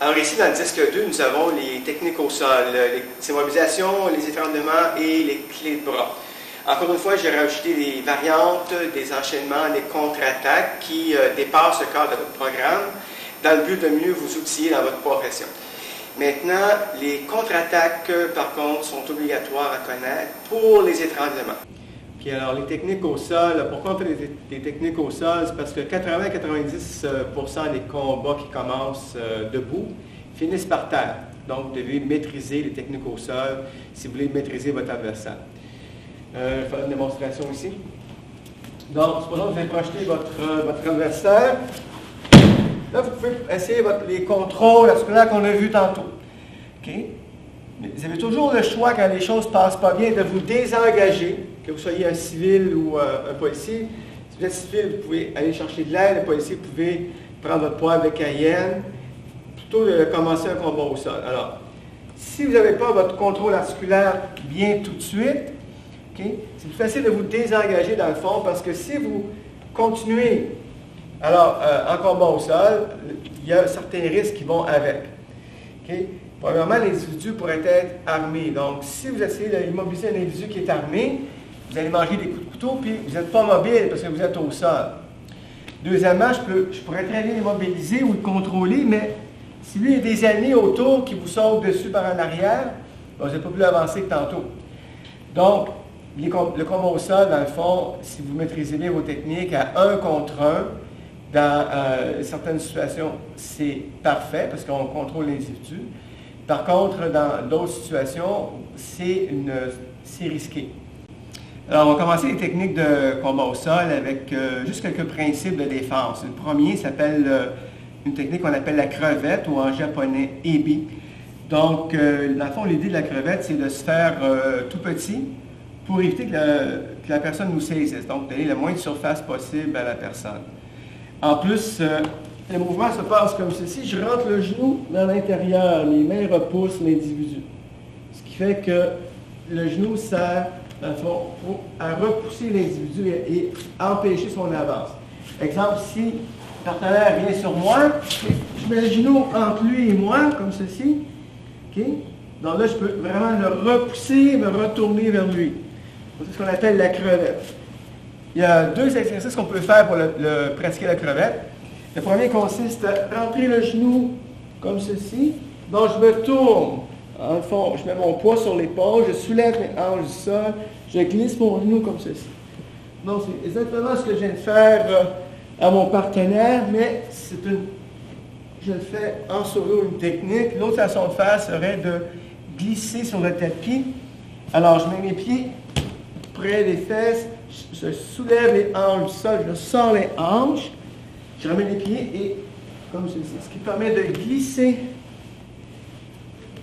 Alors ici, dans le disque 2, nous avons les techniques au sol, les immobilisations, les étranglements et les clés de bras. Encore une fois, j'ai rajouté des variantes, des enchaînements, des contre-attaques qui dépassent le cadre de votre programme dans le but de mieux vous outiller dans votre profession. Maintenant, les contre-attaques, par contre, sont obligatoires à connaître pour les étranglements. Puis alors, les techniques au sol, pourquoi on fait des techniques au sol? C'est parce que 80-90% des combats qui commencent debout finissent par terre. Donc, vous devez maîtriser les techniques au sol si vous voulez maîtriser votre adversaire. Je vais faire une démonstration ici. Donc, supposons que vous allez projeter votre adversaire. Là, vous pouvez essayer les contrôles articulaires qu'on a vus tantôt. Okay? Mais vous avez toujours le choix, quand les choses ne passent pas bien, de vous désengager, que vous soyez un civil ou un policier. Si vous êtes civil, vous pouvez aller chercher de l'aide. Un policier, vous pouvez prendre votre poivre de Cayenne, plutôt de commencer un combat au sol. Alors, si vous n'avez pas votre contrôle articulaire bien tout de suite, okay, c'est plus facile de vous désengager dans le fond, parce que si vous continuez en combat au sol, il y a certains risques qui vont avec. Okay? Premièrement, l'individu pourrait être armé. Donc, si vous essayez d'immobiliser un individu qui est armé, vous allez manger des coups de couteau, puis vous n'êtes pas mobile parce que vous êtes au sol. Deuxièmement, je pourrais très bien l'immobiliser ou le contrôler, mais si lui, il y a des ennemis autour qui vous sautent dessus par en arrière, ben, vous n'êtes pas plus avancé que tantôt. Donc, le combat au sol, dans le fond, si vous maîtrisez bien vos techniques à 1 contre 1, dans certaines situations, c'est parfait parce qu'on contrôle l'individu. Par contre, dans d'autres situations, c'est risqué. Alors, on va commencer les techniques de combat au sol avec juste quelques principes de défense. Le premier s'appelle une technique qu'on appelle la crevette ou en japonais ebi. Donc, dans le fond, l'idée de la crevette, c'est de se faire tout petit pour éviter que la personne nous saisisse. Donc, donner le moins de surface possible à la personne. En plus, le mouvement se passe comme ceci. Je rentre le genou dans l'intérieur. Les mains repoussent l'individu. Ce qui fait que le genou sert, dans le fond, à repousser l'individu et empêcher son avance. Exemple, si le partenaire vient sur moi, je mets le genou entre lui et moi, comme ceci. Okay? Donc là, je peux vraiment le repousser, me retourner vers lui. C'est ce qu'on appelle la crevette. Il y a 2 exercices qu'on peut faire pour pratiquer la crevette. Le premier consiste à rentrer le genou comme ceci. Donc, je me tourne. En le fond, je mets mon poids sur l'épaule, je soulève mes hanches du sol, je glisse mon genou comme ceci. Donc, c'est exactement ce que je viens de faire à mon partenaire, mais je le fais en solo, une technique. L'autre façon de faire serait de glisser sur le tapis. Alors, je mets mes pieds près des fesses, je soulève les hanches du sol, je sors les hanches, je remets les pieds et comme ceci, ce qui permet de glisser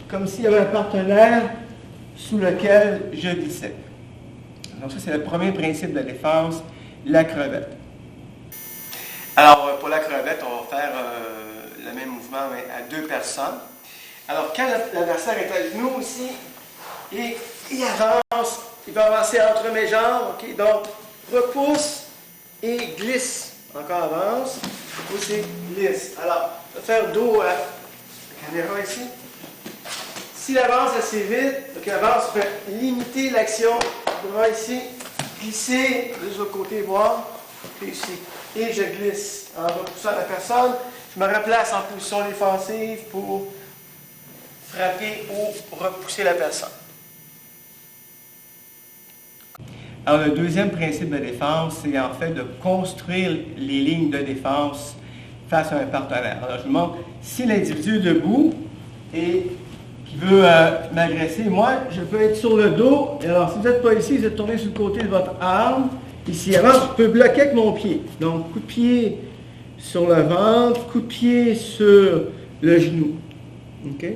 comme s'il y avait un partenaire sous lequel je glissais. Donc ça, c'est le premier principe de défense, la crevette. Alors, pour la crevette, on va faire le même mouvement mais à 2 personnes. Alors, quand l'adversaire est à genoux ici, et il avance, il va avancer entre mes jambes, okay? Donc, repousse et glisse. Encore avance, repousse et glisse. Alors, je vais faire dos à la caméra ici. S'il avance assez vite, donc il avance, je vais limiter l'action. Bras ici, glisser, de l'autre côté, voir, et ici. Et je glisse en repoussant la personne. Je me replace en position défensive pour frapper ou repousser la personne. Alors, le deuxième principe de défense, c'est en fait de construire les lignes de défense face à un partenaire. Alors, je vous montre, si l'individu est debout et qui veut m'agresser, moi, je peux être sur le dos. Et alors, si vous n'êtes pas ici, vous êtes tourné sur le côté de votre arme. Ici, avant, je peux bloquer avec mon pied. Donc, coup de pied sur le ventre, coup de pied sur le genou. OK?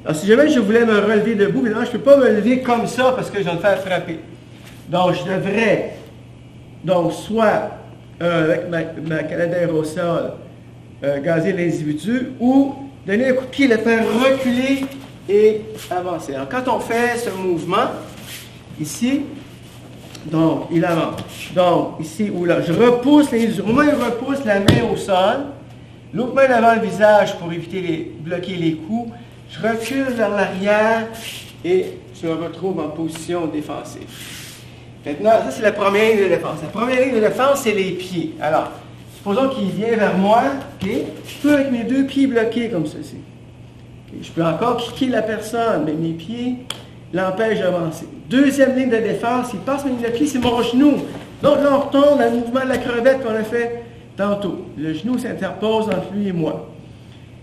Alors, si jamais je voulais me relever debout, évidemment, je ne peux pas me lever comme ça parce que je vais me faire frapper. Donc, je devrais, soit avec ma canette aérosol, gazer l'individu ou donner un coup de pied, le faire reculer et avancer. Alors, quand on fait ce mouvement, ici, donc, il avance. Donc, ici ou là, je repousse l'individu. Au moment où il repousse la main au sol, L'autre main devant le visage pour éviter bloquer les coups. Je recule vers l'arrière et je me retrouve en position défensive. Maintenant, ça c'est la première ligne de défense. La première ligne de défense, c'est les pieds. Alors, supposons qu'il vient vers moi, okay? Je peux avec mes deux pieds bloqués comme ceci. Okay? Je peux encore kicker la personne, mais mes pieds l'empêchent d'avancer. Deuxième ligne de défense, il passe ma ligne de pied, c'est mon genou. Donc là, on retourne dans le mouvement de la crevette qu'on a fait tantôt. Le genou s'interpose entre lui et moi.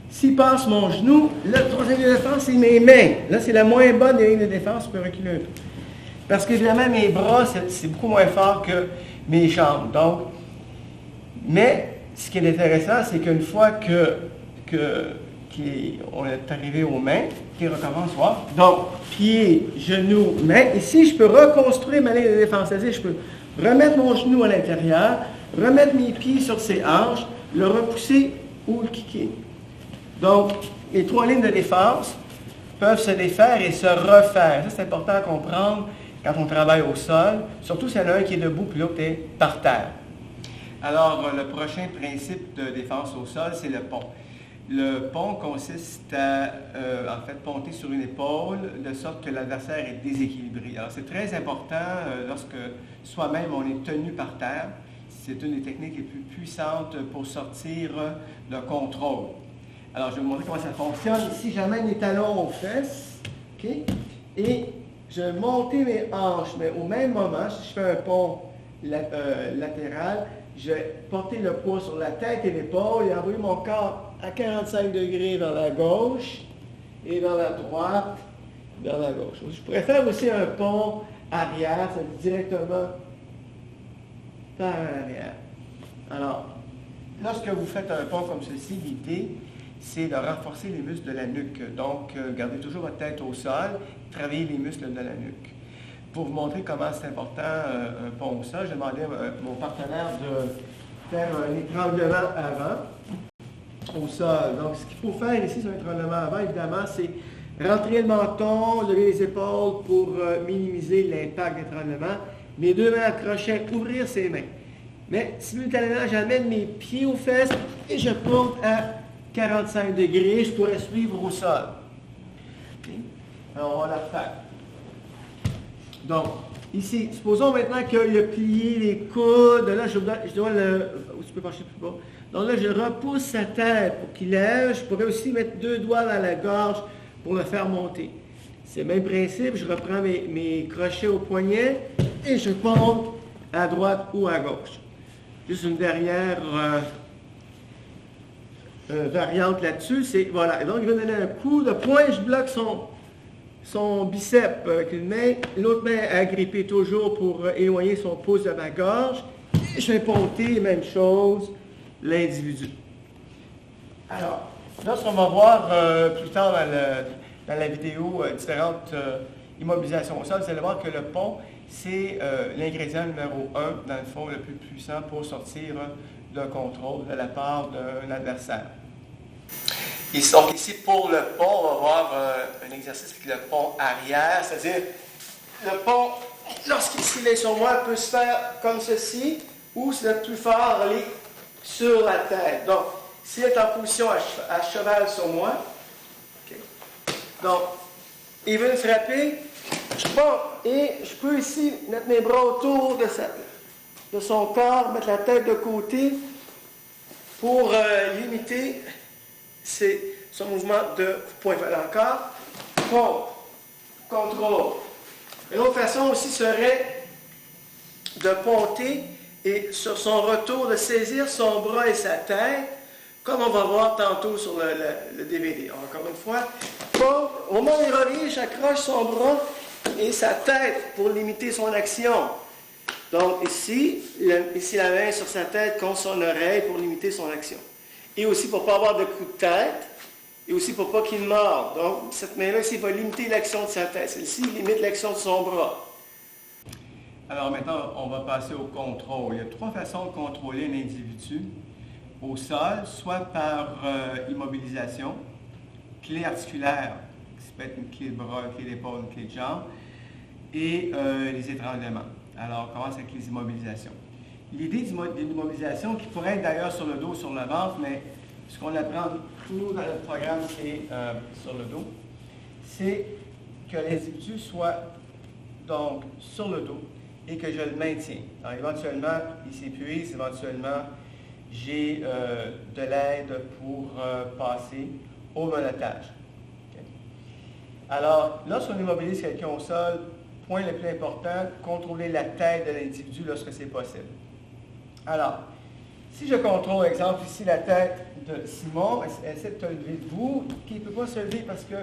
S'il passe mon genou, la troisième ligne de défense, c'est mes mains. Là, c'est la moins bonne des lignes de défense, je peux reculer un peu. Parce qu'évidemment, mes bras, c'est beaucoup moins fort que mes jambes. Donc, mais ce qui est intéressant, c'est qu'une fois qu'on est arrivé aux mains, qui recommence, voir. Donc, pieds, genoux, mains. Ici, je peux reconstruire ma ligne de défense. C'est-à-dire, je peux remettre mon genou à l'intérieur, remettre mes pieds sur ses hanches, le repousser ou le kicker. Donc, les trois lignes de défense peuvent se défaire et se refaire. Ça, c'est important à comprendre quand on travaille au sol, surtout s'il y en a un qui est debout puis l'autre est par terre. Alors, le prochain principe de défense au sol, c'est le pont. Le pont consiste à, en fait, ponter sur une épaule de sorte que l'adversaire est déséquilibré. Alors, c'est très important lorsque soi-même on est tenu par terre. C'est une des techniques les plus puissantes pour sortir de contrôle. Alors, je vais vous montrer comment ça fonctionne. Ici, j'amène les talons aux fesses, okay? Et je vais monter mes hanches, mais au même moment, si je fais un pont latéral, je vais porter le poids sur la tête et l'épaule et envoyer mon corps à 45 degrés vers la gauche et vers la droite, vers la gauche. Je pourrais faire aussi un pont arrière, ça veut dire directement par l'arrière. Alors, lorsque vous faites un pont comme ceci, l'idée, c'est de renforcer les muscles de la nuque. Donc, gardez toujours votre tête au sol, travaillez les muscles de la nuque. Pour vous montrer comment c'est important un pont au sol, j'ai demandé à mon partenaire de faire un étranglement avant au sol. Donc, ce qu'il faut faire ici sur l'étranglement avant, évidemment, c'est rentrer le menton, lever les épaules pour minimiser l'impact d'étranglement. Mes deux mains à crochet, ouvrir ses mains. Mais simultanément, j'amène mes pieds aux fesses et je porte à 45 degrés, je pourrais suivre au sol. Okay. Alors, on va la faire. Donc, ici, supposons maintenant qu'il a plié les coudes. Là, je dois le... Tu peux pencher plus bas. Donc là, je repousse sa tête pour qu'il lève. Je pourrais aussi mettre deux doigts dans la gorge pour le faire monter. C'est le même principe. Je reprends mes crochets au poignet et je monte à droite ou à gauche. Juste une dernière... variante là-dessus, c'est, voilà, et donc il va donner un coup de poing, je bloque son biceps avec une main, l'autre main agrippée toujours pour éloigner son pouce de ma gorge, et je vais ponter, même chose, l'individu. Alors, lorsqu'on va voir plus tard dans la vidéo différentes immobilisations au sol, vous allez voir que le pont, c'est l'ingrédient numéro 1, dans le fond, le plus puissant pour sortir d'un contrôle de la part d'un adversaire. Donc ici, pour le pont, on va voir un exercice avec le pont arrière, c'est-à-dire le pont, lorsqu'il est sur moi, peut se faire comme ceci, ou si vous êtes plus fort, aller sur la tête. Donc, s'il est en position à cheval sur moi, okay. Donc, il veut me frapper, je pompe, et je peux ici mettre mes bras autour de son corps, mettre la tête de côté pour limiter son mouvement de point. Voilà encore. Pompe. Contrôle. Une autre façon aussi serait de ponter et sur son retour de saisir son bras et sa tête, comme on va voir tantôt sur le DVD. Encore une fois, pompe. Au moment où il revient, j'accroche son bras et sa tête pour limiter son action. Donc ici la main sur sa tête contre son oreille pour limiter son action. Et aussi pour ne pas avoir de coup de tête, et aussi pour ne pas qu'il morde. Donc cette main-là ici va limiter l'action de sa tête. Celle-ci limite l'action de son bras. Alors maintenant, on va passer au contrôle. Il y a trois façons de contrôler un individu au sol, soit par immobilisation, clé articulaire, qui peut être une clé de bras, une clé d'épaule, une clé de jambe, et les étranglements. Alors, on commence avec les immobilisations. L'idée d'une immobilisation, qui pourrait être d'ailleurs sur le dos ou sur le ventre, mais ce qu'on apprend tout dans le programme qui est sur le dos, c'est que l'individu soit donc sur le dos et que je le maintiens. Alors, éventuellement, il s'épuise, éventuellement, j'ai de l'aide pour passer au monotage. Okay. Alors, lorsqu'on immobilise quelqu'un au sol, point le plus important, contrôler la tête de l'individu lorsque c'est possible. Alors, si je contrôle, exemple, ici la tête de Simon, essaie de te lever debout, qui ne peut pas se lever parce que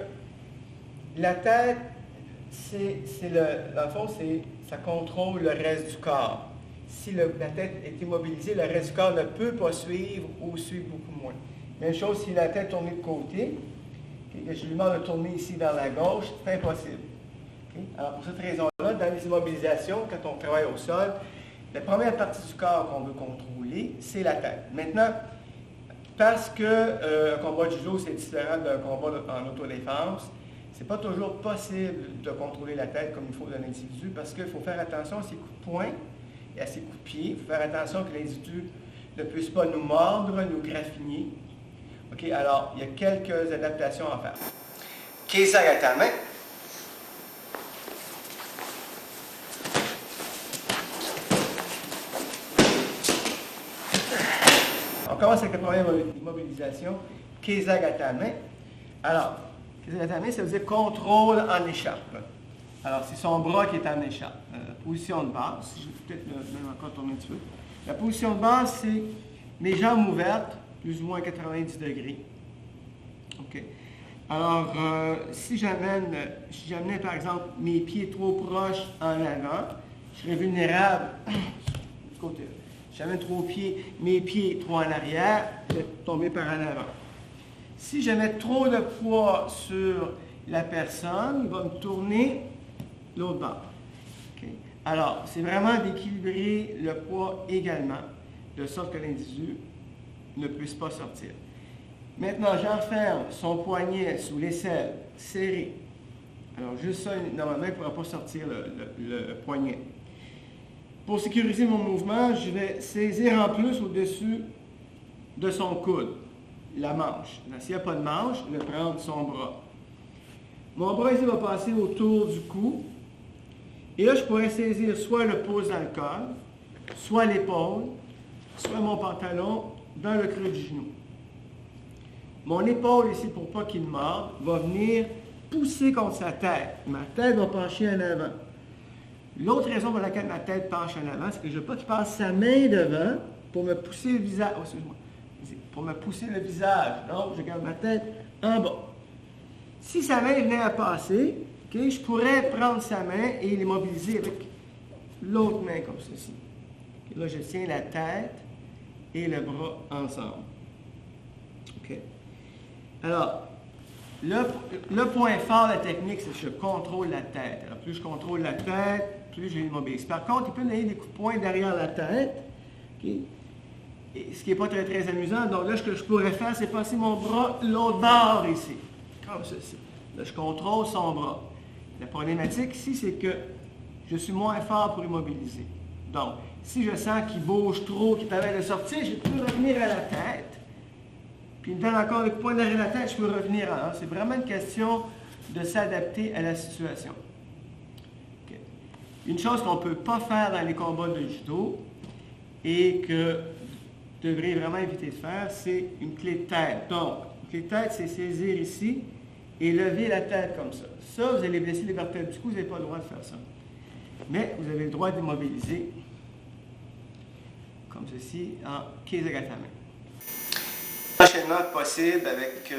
la tête, dans le fond, ça contrôle le reste du corps. Si la tête est immobilisée, le reste du corps ne peut pas suivre ou suivre beaucoup moins. Même chose si la tête est tournée de côté, que je lui demande de tourner ici vers la gauche, c'est impossible. Okay? Alors pour cette raison-là, dans les immobilisations, quand on travaille au sol, la première partie du corps qu'on veut contrôler, c'est la tête. Maintenant, parce qu'un combat de judo, c'est différent d'un combat en autodéfense, ce n'est pas toujours possible de contrôler la tête comme il faut d'un individu parce qu'il faut faire attention à ses coups de poing et à ses coups de pied. Il faut faire attention que l'individu ne puisse pas nous mordre, nous graffiner. OK, alors, il y a quelques adaptations à faire. Keizai à ta main. On commence avec la première immobilisation. Keizai à ta main. Alors, Keizai à ta main, ça veut dire contrôle en écharpe. Alors, c'est son bras qui est en écharpe. Position de base, je vais peut-être même encore tourner un petit peu. La position de base, c'est mes jambes ouvertes, plus ou moins 90 degrés. OK. Alors, si j'amenais par exemple mes pieds trop proches en avant, je serais vulnérable du côté. Si j'amène mes pieds trop en arrière, je vais tomber par en avant. Si je mets trop de poids sur la personne, il va me tourner l'autre bord. Okay. Alors, c'est vraiment d'équilibrer le poids également, de sorte que l'individu ne puisse pas sortir. Maintenant, j'enferme son poignet sous l'aisselle, serré. Alors, juste ça, normalement, il ne pourra pas sortir le poignet. Pour sécuriser mon mouvement, je vais saisir en plus au-dessus de son coude, la manche. S'il n'y a pas de manche, je vais prendre son bras. Mon bras ici va passer autour du cou. Et là, je pourrais saisir soit le pouce dans le col, soit l'épaule, soit mon pantalon dans le creux du genou. Mon épaule ici, pour pas qu'il morde, va venir pousser contre sa tête. Ma tête va pencher en avant. L'autre raison pour laquelle ma tête penche en avant, c'est que je ne veux pas qu'il passe sa main devant pour me pousser le visage. Oh, excuse-moi. Pour me pousser le visage. Donc, je garde ma tête en bas. Si sa main venait à passer, okay, je pourrais prendre sa main et l'immobiliser avec l'autre main comme ceci. Okay, là, je tiens la tête et le bras ensemble. Okay. Alors, le point fort de la technique, c'est que je contrôle la tête. Alors, plus je contrôle la tête, plus je l'immobilise. Par contre, il peut me donner des coups de poing derrière la tête, okay, et ce qui n'est pas très, très amusant. Donc là, ce que je pourrais faire, c'est passer mon bras l'autre bord ici, comme ceci. Là, je contrôle son bras. La problématique ici, c'est que je suis moins fort pour immobiliser. Donc, si je sens qu'il bouge trop, qu'il permet de sortir, je peux revenir à la tête. Puis il me donne encore le point derrière la tête, je peux revenir à. C'est vraiment une question de s'adapter à la situation. Okay. Une chose qu'on ne peut pas faire dans les combats de judo et que vous devrez vraiment éviter de faire, c'est une clé de tête. Donc, une clé de tête, c'est saisir ici et lever la tête comme ça. Ça, vous allez blesser les vertèbres du cou, vous n'avez pas le droit de faire ça. Mais vous avez le droit d'immobiliser comme ceci en Keisagatame. Enchaînement possible avec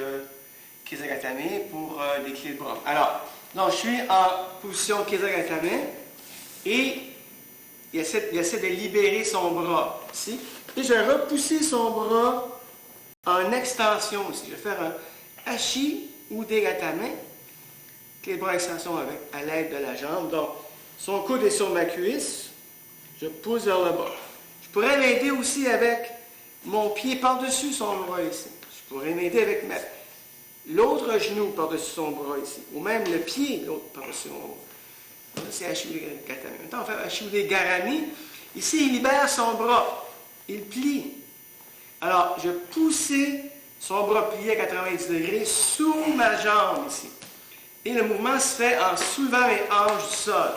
Keisagatame pour des clés de bras. Alors, donc, je suis en position Keisagatame et il essaie de libérer son bras ici. Et je vais repousser son bras en extension aussi. Je vais faire un hachi ou degatame, clé de bras extension à l'aide de la jambe. Donc, son coude est sur ma cuisse, je pousse vers le bas. Je pourrais m'aider aussi avec mon pied par-dessus son bras ici. Je pourrais m'aider avec l'autre genou par-dessus son bras ici, ou même le pied l'autre par-dessus mon bras. Là, c'est Hachiude Gatame. Maintenant, on va faire Hachiude Garami. Ici, il libère son bras. Il plie. Alors, je poussais son bras plié à 90 degrés sous ma jambe ici. Et le mouvement se fait en soulevant mes hanches du sol.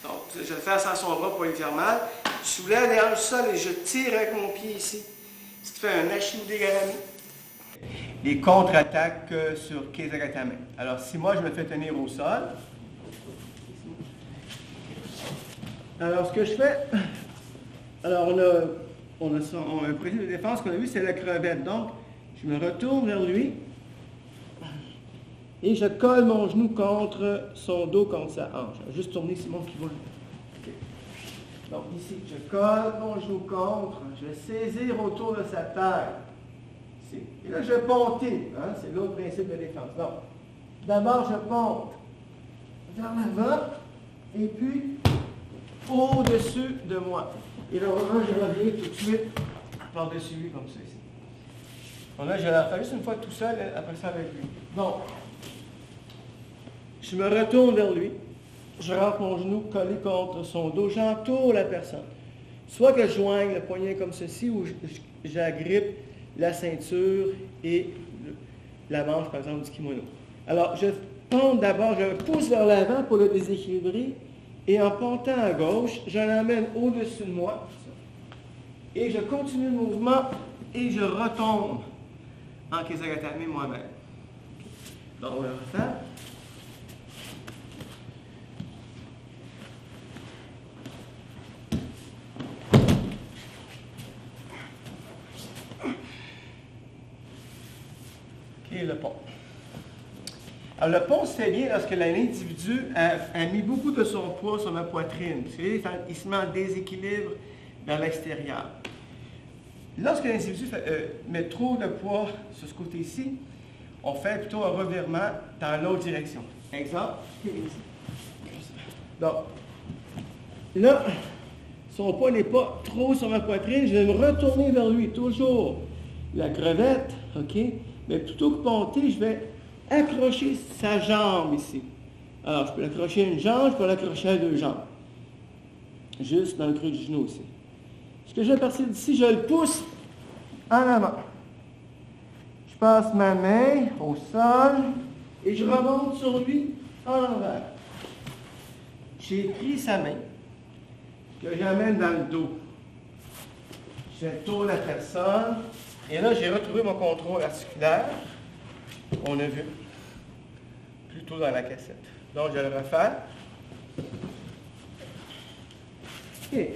Donc, je le fais sans son bras pour lui faire mal. Je soulève les hanches du sol et je tire avec mon pied ici. Ce qui fait un Ashimudegami. Les contre-attaques sur Kesagatame. Alors, si moi je me fais tenir au sol, alors ce que je fais, alors on a un produit de défense qu'on a vu, c'est la crevette. Donc, je me retourne vers lui et je colle mon genou contre son dos, contre sa hanche. Je vais juste tourner Simon qui va. Okay. Donc, ici, je colle mon genou contre, je vais saisir autour de sa taille. Et là, je vais ponter. Hein? C'est l'autre principe de défense. Donc, d'abord, je ponte vers l'avant et puis au-dessus de moi. Et là, je reviens tout de suite par-dessus lui, comme ça ici. Bon, là, je vais la faire juste une fois tout seul, après ça avec lui. Donc, je me retourne vers lui. Je rentre mon genou collé contre son dos. J'entoure la personne. Soit que je joigne le poignet comme ceci ou j'agrippe la ceinture et la manche, par exemple, du kimono. Alors, je ponte d'abord, je pousse vers l'avant pour le déséquilibrer, et en pontant à gauche, je l'emmène au-dessus de moi, et je continue le mouvement, et je retombe en Kesagatame moi-même. Donc, on va le refaire. Et le pont. Alors, le pont se fait bien lorsque l'individu a mis beaucoup de son poids sur ma poitrine. Il se met en déséquilibre vers l'extérieur. Lorsque l'individu met trop de poids sur ce côté-ci, on fait plutôt un revirement dans l'autre direction. Exemple. Donc, là, son poids n'est pas trop sur ma poitrine, je vais me retourner vers lui, toujours la crevette, OK? Mais plutôt que ponter, je vais accrocher sa jambe ici. Alors, je peux l'accrocher à une jambe, je peux l'accrocher à deux jambes. Juste dans le creux du genou aussi. Ce que je vais partir d'ici, je le pousse en avant. Je passe ma main au sol et je remonte sur lui en envers. J'ai pris sa main que j'amène dans le dos. Je tourne la personne. Et là, j'ai retrouvé mon contrôle articulaire. On a vu plutôt dans la cassette. Donc, je vais le refaire. Et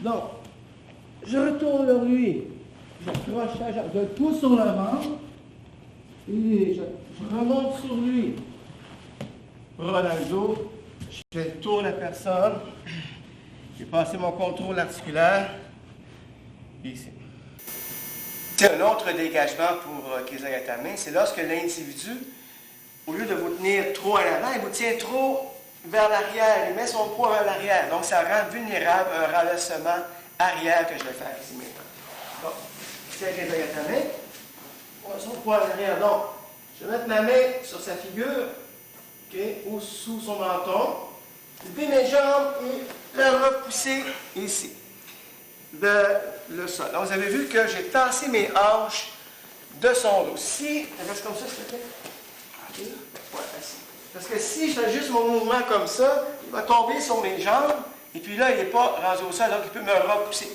donc, je retourne vers lui. J'accroche sa jambe. Je le pousse sur l'avant. Et je remonte sur lui. Bras dans le dos. Je tourne la personne. J'ai passé mon contrôle articulaire. Ici. C'est un autre dégagement pour Kesagatame, c'est lorsque l'individu, au lieu de vous tenir trop à l'avant, il vous tient trop vers l'arrière, il met son poids vers l'arrière. Donc, ça rend vulnérable un renversement arrière que je vais faire ici maintenant. Bon, c'est Kesagatame, on a son poids à l'arrière. Donc, je vais mettre ma main sur sa figure, okay, ou sous son menton, lever mes jambes et la repousser ici. Le sol. Donc, vous avez vu que j'ai tassé mes hanches de son dos. Si, je reste comme ça, s'il te plaît. Okay. Ouais, parce que si je fais juste mon mouvement comme ça, il va tomber sur mes jambes, et puis là, il n'est pas rendu au sol, donc il peut me repousser.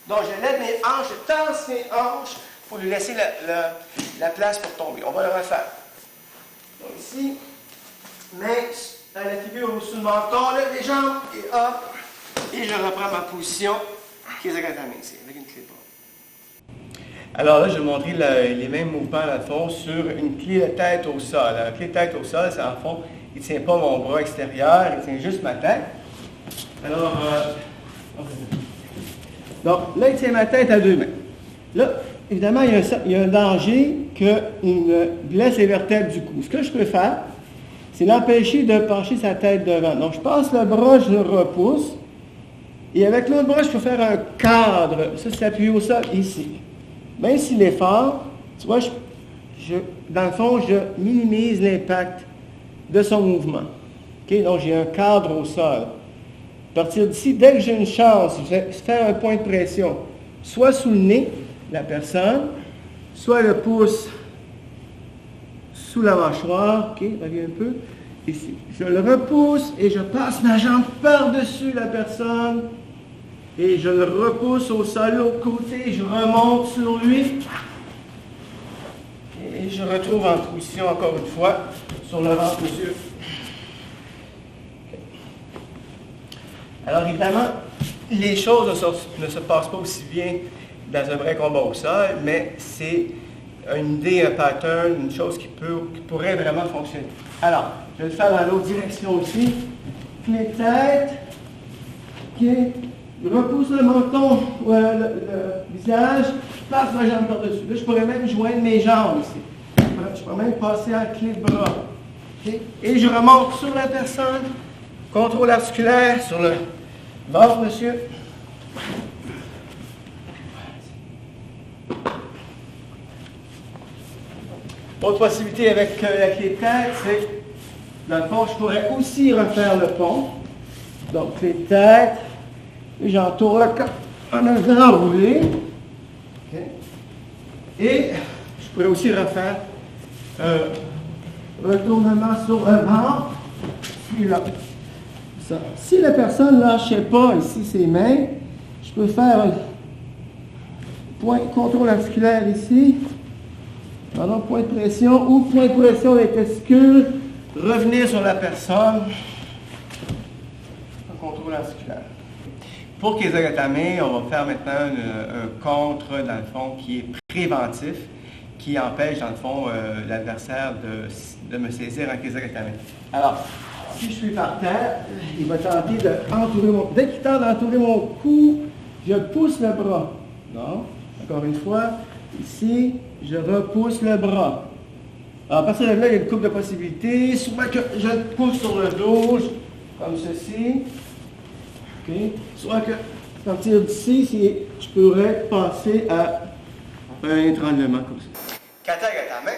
Donc, je lève mes hanches, je tasse mes hanches pour lui laisser la place pour tomber. On va le refaire. Donc, ici, main à la figure au-dessus du menton, lève les jambes, et hop, et je reprends ma position. Kesagatame, c'est avec une clé de bras. Alors là, je vais montrer les mêmes mouvements, dans le fond, sur une clé de tête au sol. La clé de tête au sol, c'est en fond, il ne tient pas mon bras extérieur, il tient juste ma tête. Alors, donc là, il tient ma tête à deux mains. Là, évidemment, il y a un danger qu'il me blesse les vertèbres du cou. Ce que je peux faire, c'est l'empêcher de pencher sa tête devant. Donc, je passe le bras, je le repousse. Et avec l'autre bras, je peux faire un cadre. Ça, c'est appuyé au sol, ici. Même s'il est fort, tu vois, dans le fond, je minimise l'impact de son mouvement. Okay? Donc, j'ai un cadre au sol. À partir d'ici, dès que j'ai une chance, je vais faire un point de pression, soit sous le nez, la personne, soit le pouce sous la mâchoire, ok, reviens un peu, ici. Je le repousse et je passe ma jambe par-dessus la personne et je le repousse au sol de l'autre côté, je remonte sur lui et je retrouve en position encore une fois sur le ventre, monsieur. Okay. Alors évidemment, les choses ne se passent pas aussi bien dans un vrai combat au sol, mais c'est une idée, un pattern, une chose qui pourrait vraiment fonctionner. Alors, je vais le faire dans l'autre direction aussi. Clé de tête. OK. Je repousse le menton, le visage, je passe ma jambe par-dessus. Là, je pourrais même joindre mes jambes ici. Je pourrais même passer en clé de bras. Okay. Et je remonte sur la personne. Contrôle articulaire sur le ventre, monsieur. Autre possibilité avec la clé de tête, c'est, dans le fond, je pourrais aussi refaire le pont. Donc, clé de tête, et j'entoure le corps en avant enroulé. Okay. Et je pourrais aussi refaire retournement sur le ventre. Puis là. Ça. Si la personne ne lâchait pas ici ses mains, je peux faire un point contrôle articulaire ici. Pardon, point de pression ou point de pression des testicules, revenir sur la personne, un contrôle articulaire. Pour Kesa-gatame, on va faire maintenant un contre, dans le fond, qui est préventif, qui empêche, dans le fond, l'adversaire de me saisir en Kesa-gatame. Alors, si je suis par terre, il va tenter d'entourer mon... Dès qu'il tente d'entourer mon cou, je pousse le bras. Non? Encore une fois, ici, je repousse le bras. Alors, à partir de là, il y a une couple de possibilités. Soit que je pousse sur le dos, comme ceci. Okay. Soit que, à partir d'ici, si je pourrais passer à un étranglement comme ça. Kata-gatame.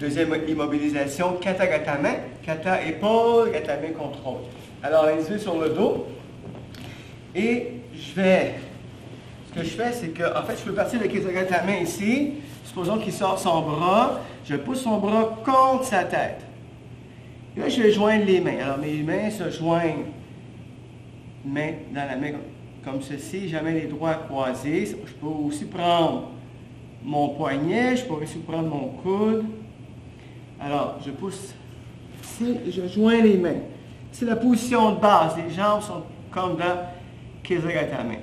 Deuxième immobilisation, kata-gatame. Kata épaule, gatame contrôle. Alors, les yeux sur le dos. Et ce que je fais, c'est que, en fait, je peux partir de kata-gatame ici. Supposons qu'il sort son bras. Je pousse son bras contre sa tête. Et là, je vais joindre les mains. Alors, mes mains se joignent main dans la main comme ceci. Jamais les doigts croisés. Je peux aussi prendre mon poignet. Je peux aussi prendre mon coude. Alors, je pousse ici et je joins les mains. C'est la position de base. Les jambes sont comme dans Kesa-gatame.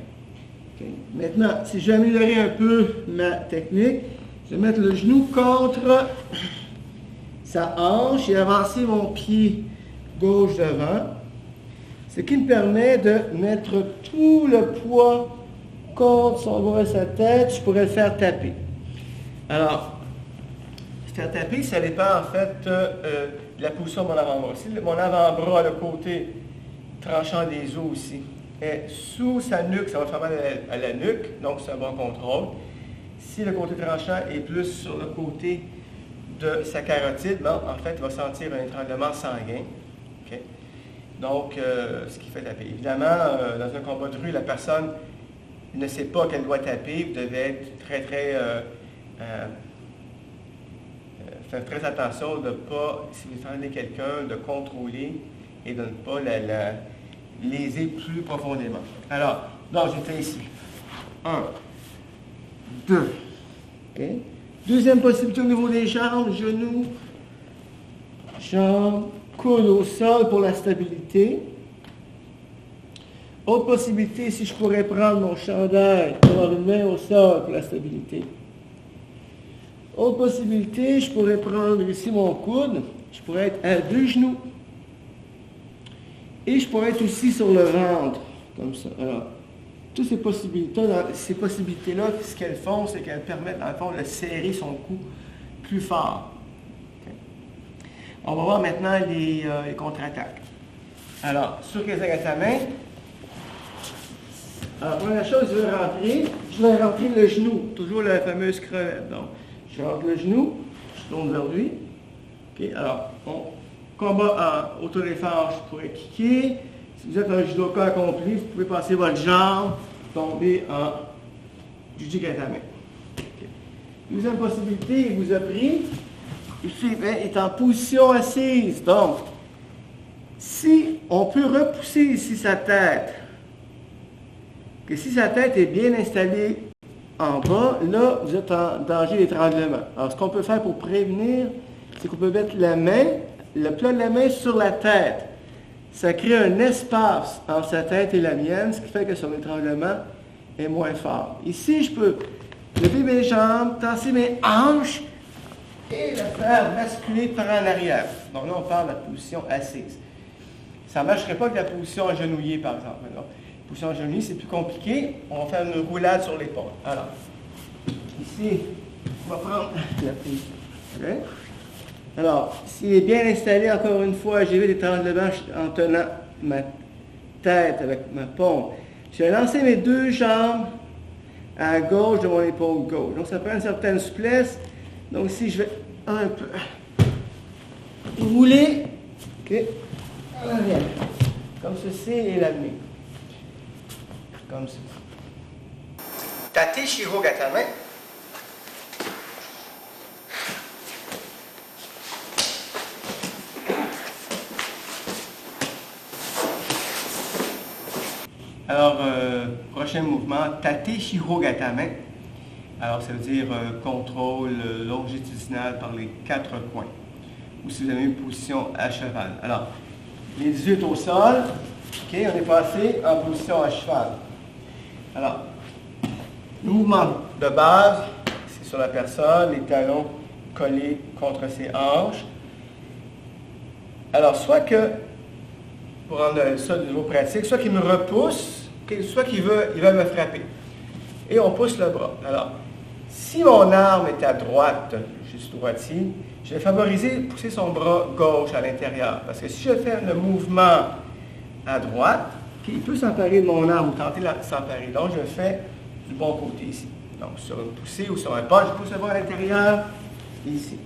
Okay. Maintenant, si je vais améliorer un peu ma technique, je vais mettre le genou contre sa hanche et avancer mon pied gauche devant. Ce qui me permet de mettre tout le poids contre son bras et sa tête. Je pourrais le faire taper. Alors, faire taper, ça dépend en fait de la position de mon avant-bras. Si mon avant-bras, le côté tranchant des os aussi, est sous sa nuque, ça va faire mal à la nuque, donc c'est un bon contrôle. Si le côté tranchant est plus sur le côté de sa carotide, bon, en fait, il va sentir un étranglement sanguin. Okay? Donc, ce qui fait taper. Évidemment, dans un combat de rue, la personne ne sait pas qu'elle doit taper, vous devez être très, très... faire très attention de ne pas, si vous entendez quelqu'un, de contrôler et de ne pas la léser plus profondément. Alors, donc j'étais ici. 1, 2. Okay. Deuxième possibilité au niveau des jambes, genoux, jambes, coude au sol pour la stabilité. Autre possibilité, si je pourrais prendre mon chandail, avoir une main au sol pour la stabilité. Autre possibilité, je pourrais prendre ici mon coude, je pourrais être à deux genoux. Et je pourrais être aussi sur le ventre, comme ça. Alors, toutes ces possibilités-là, ce qu'elles font, c'est qu'elles permettent, dans le fond, de serrer son cou plus fort. Okay. On va voir maintenant les contre-attaques. Alors, sur Kesa-gatame, alors, première chose, je vais rentrer le genou, toujours la fameuse crevette. Donc, je rentre le genou, je tourne vers lui. Okay, alors, on combat autour des phares, je pourrais kicker. Si vous êtes un judoka accompli, vous pouvez passer votre jambe, tomber en jujigatame. Okay. Deuxième possibilité, il vous a pris, il est en position assise. Donc, si on peut repousser ici sa tête, que si sa tête est bien installée en bas, là, vous êtes en danger d'étranglement. Alors, ce qu'on peut faire pour prévenir, c'est qu'on peut mettre la main, le plat de la main sur la tête. Ça crée un espace entre sa tête et la mienne, ce qui fait que son étranglement est moins fort. Ici, je peux lever mes jambes, tasser mes hanches et le faire basculer par en arrière. Donc là, on parle de la position assise. Ça ne marcherait pas avec la position agenouillée, par exemple. Alors, la position agenouillée, c'est plus compliqué. On va faire une roulade sur l'épaule. Alors, ici, on va prendre la position. Okay. Alors, s'il est bien installé, encore une fois, j'évite l'étranglement en tenant ma tête avec ma paume. Je vais lancer mes deux jambes à gauche de mon épaule gauche. Donc, ça prend une certaine souplesse. Donc, si je vais un peu rouler, OK, en arrière, comme ceci, et l'amener. Comme ceci. Tate Shirogatame. Alors, prochain mouvement, Tate Shirogatame. Alors, ça veut dire contrôle longitudinal par les quatre coins. Ou si vous avez une position à cheval. Alors, les 18 au sol. OK, on est passé en position à cheval. Alors, le mouvement de base, c'est sur la personne, les talons collés contre ses hanches. Alors, soit que, pour rendre ça de nouveau pratique, soit qu'il me repousse, soit qu'il veut me frapper. Et on pousse le bras. Alors, si mon arme est à droite, je suis droitier, je vais favoriser pousser son bras gauche à l'intérieur. Parce que si je fais le mouvement à droite, il peut s'emparer de mon arme ou tenter de s'emparer. Donc, je fais du bon côté ici. Donc, sur une poussée ou sur un pas, je pousse le bras à l'intérieur, ici.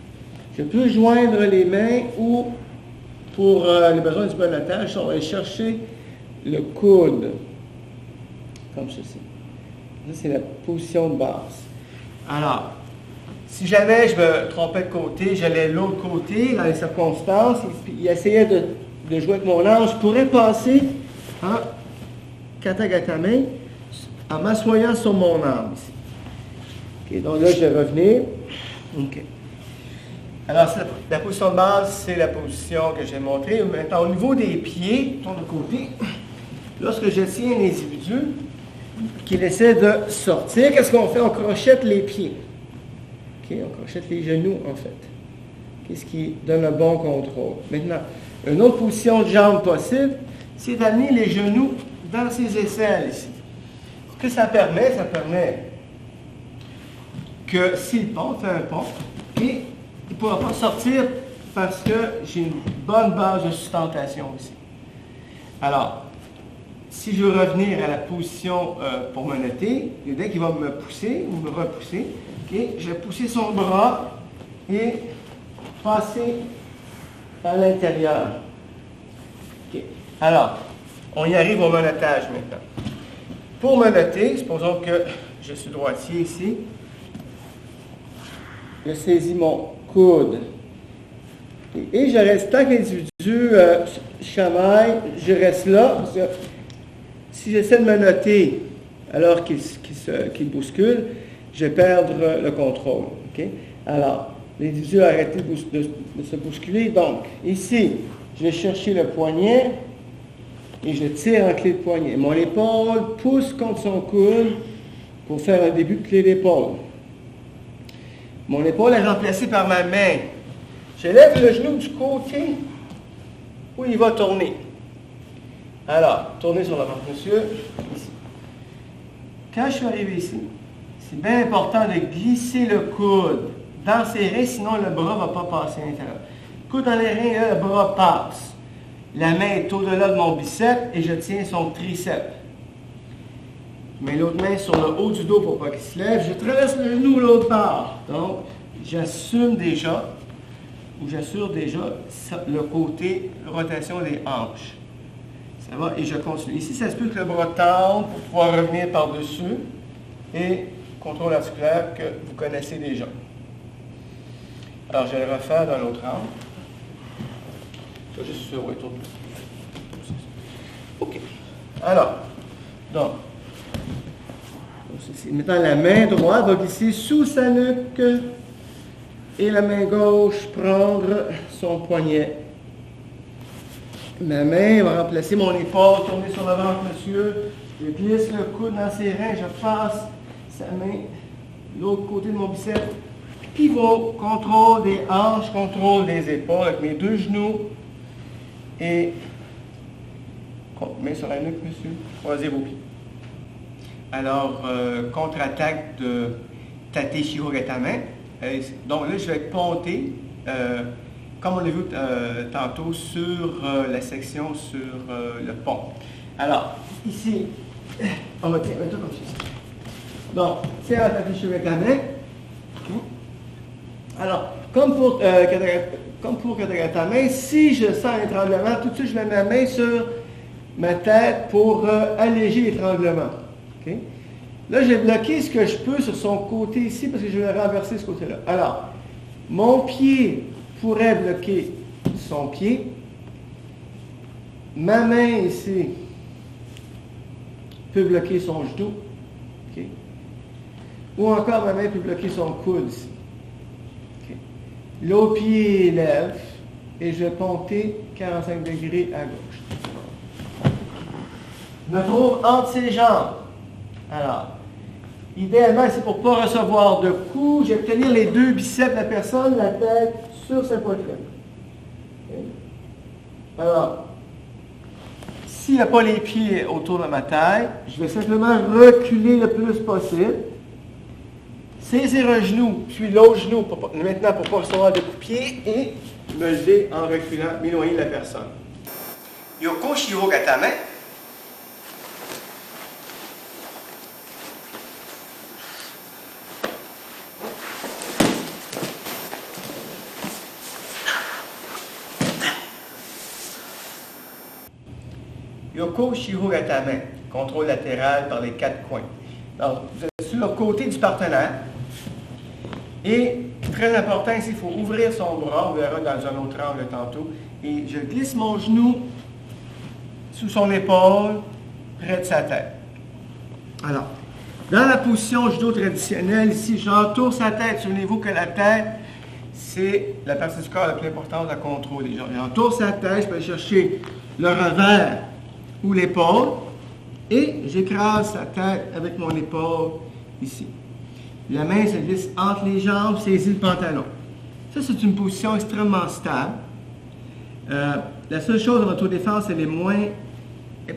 Je peux joindre les mains ou, pour les besoins du balotage, on va aller chercher le coude, comme ceci. Ça, c'est la position de base. Alors, si jamais je me trompais de côté, j'allais de l'autre côté, dans les circonstances, il essayait de jouer avec mon arme, je pourrais passer en katagatame en m'assoyant sur mon arme ici. Okay, donc là, je vais revenir. OK. Alors, la position de base, c'est la position que j'ai montrée. Maintenant, au niveau des pieds, tourne de côté, lorsque je tiens un individu qu'il essaie de sortir, qu'est-ce qu'on fait? On crochette les pieds. Okay, on crochette les genoux, en fait. Qu'est-ce qui donne un bon contrôle? Maintenant, une autre position de jambe possible, c'est d'amener les genoux dans ses aisselles ici. Ce que ça permet que s'il pond, fait un pont, et il ne pourra pas sortir parce que j'ai une bonne base de sustentation ici. Alors, si je veux revenir à la position pour me noter, dès qu'il va me pousser ou me repousser, okay, je vais pousser son bras et passer à l'intérieur. Okay. Alors, on y arrive au menottage maintenant. Pour menotter, supposons que je suis droitier ici, je saisis mon coude et je reste, tant que l'individu chamaille, je reste là. Parce que si j'essaie de menotter alors qu'il bouscule, je vais perdre le contrôle. Okay? Alors, l'individu a arrêté de se bousculer. Donc, ici, je vais chercher le poignet et je tire en clé de poignet. Mon épaule pousse contre son coude pour faire un début de clé d'épaule. Mon épaule est remplacée par ma main. Je lève le genou du côté où il va tourner. Alors, tournez sur le ventre, monsieur, ici. Quand je suis arrivé ici, c'est bien important de glisser le coude dans ses reins, sinon le bras ne va pas passer à l'intérieur. Coude dans les reins, là, le bras passe. La main est au-delà de mon biceps et je tiens son triceps. Je mets l'autre main sur le haut du dos pour pas qu'il se lève. Je traverse le genou de l'autre part. Donc, j'assume déjà où j'assure déjà le côté rotation des hanches. Ça va, et je continue. Ici, ça se peut que le bras tende pour pouvoir revenir par-dessus. Et contrôle articulaire que vous connaissez déjà. Alors, je vais le refaire dans l'autre angle. Je vais juste sur le tour. OK. Alors, donc, maintenant la main droite, donc ici, sous sa nuque, et la main gauche, prendre son poignet. Ma main va remplacer mon épaule, tourner sur le ventre, monsieur. Je glisse le coude dans ses reins, je passe sa main de l'autre côté de mon biceps. Pivot, contrôle des hanches, contrôle des épaules avec mes deux genoux. Et main sur la nuque, monsieur. Croisez vos pieds. Alors, contre-attaque de Tate Shirogatame. Donc là, je vais ponter, comme on l'a vu tantôt, sur la section sur le pont. Alors, ici, on va mettre comme ceci. Donc, c'est un Tate Shirogatame. Okay. Alors, comme pour Katagatame, si je sens un étranglement, tout de suite, je mets ma main sur ma tête pour alléger l'étranglement. Okay? Là, j'ai bloqué ce que je peux sur son côté ici parce que je vais renverser ce côté-là. Alors, mon pied pourrait bloquer son pied. Ma main ici peut bloquer son genou. Okay? Ou encore, ma main peut bloquer son coude ici. Okay? L'autre pied lève et je vais ponter 45 degrés à gauche. Je me trouve entre ses jambes. Alors, idéalement, c'est pour ne pas recevoir de coups. Je vais tenir les deux biceps de la personne, la tête sur sa poitrine. Okay. Alors, s'il n'y a pas les pieds autour de ma taille, je vais simplement reculer le plus possible. Saisir un genou, puis l'autre genou, maintenant pour ne pas recevoir de coups de pied, et me lever en reculant, m'éloigner de la personne. Yoko Shirogatame. Yoko Shirogatame, contrôle latéral par les quatre coins. Donc, vous êtes sur le côté du partenaire. Et, très important ici, il faut ouvrir son bras, on verra dans un autre angle tantôt. Et je glisse mon genou sous son épaule, près de sa tête. Alors, dans la position judo traditionnelle, ici, j'entoure sa tête. Souvenez-vous que la tête, c'est la partie du corps la plus importante à contrôler. J'entoure sa tête, je peux aller chercher le revers ou l'épaule, et j'écrase sa tête avec mon épaule ici. La main se glisse entre les jambes, saisit le pantalon. Ça, c'est une position extrêmement stable. La seule chose en autodéfense, elle est moins...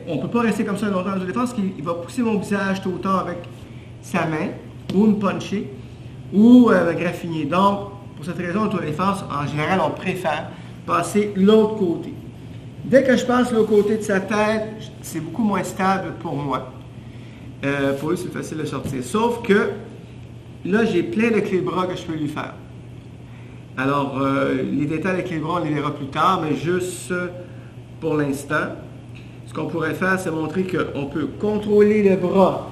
On ne peut pas rester comme ça longtemps en autodéfense, parce qu'il va pousser mon visage tout le temps avec sa main, ou me puncher, ou me graffiner. Donc, pour cette raison, en autodéfense, en général, on préfère passer l'autre côté. Dès que je passe l'autre côté de sa tête, c'est beaucoup moins stable pour moi. Pour lui, c'est facile de sortir. Sauf que là, j'ai plein de clés de bras que je peux lui faire. Alors, les détails des clés de bras, on les verra plus tard, mais juste pour l'instant, ce qu'on pourrait faire, c'est montrer qu'on peut contrôler le bras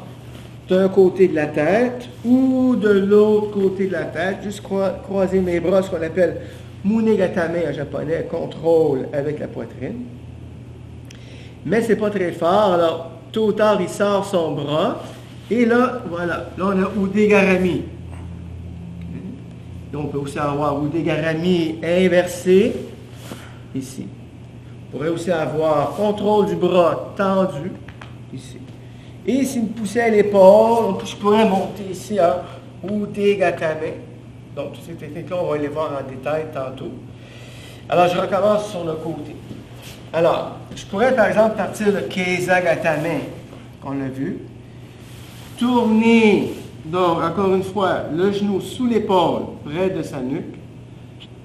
d'un côté de la tête ou de l'autre côté de la tête, juste croiser mes bras, ce qu'on appelle Munegatame en japonais, contrôle avec la poitrine. Mais c'est pas très fort, alors tôt ou tard, il sort son bras. Et là, voilà, là on a Udegarami. On peut aussi avoir Udegarami inversé, ici. On pourrait aussi avoir contrôle du bras tendu, ici. Et s'il me poussait à l'épaule, je pourrais monter ici à Udegatame. Donc, toutes ces techniques-là, on va les voir en détail tantôt. Alors, je recommence sur le côté. Alors, je pourrais, par exemple, partir de Keizagatame, qu'on a vu. Tourner, donc, encore une fois, le genou sous l'épaule, près de sa nuque.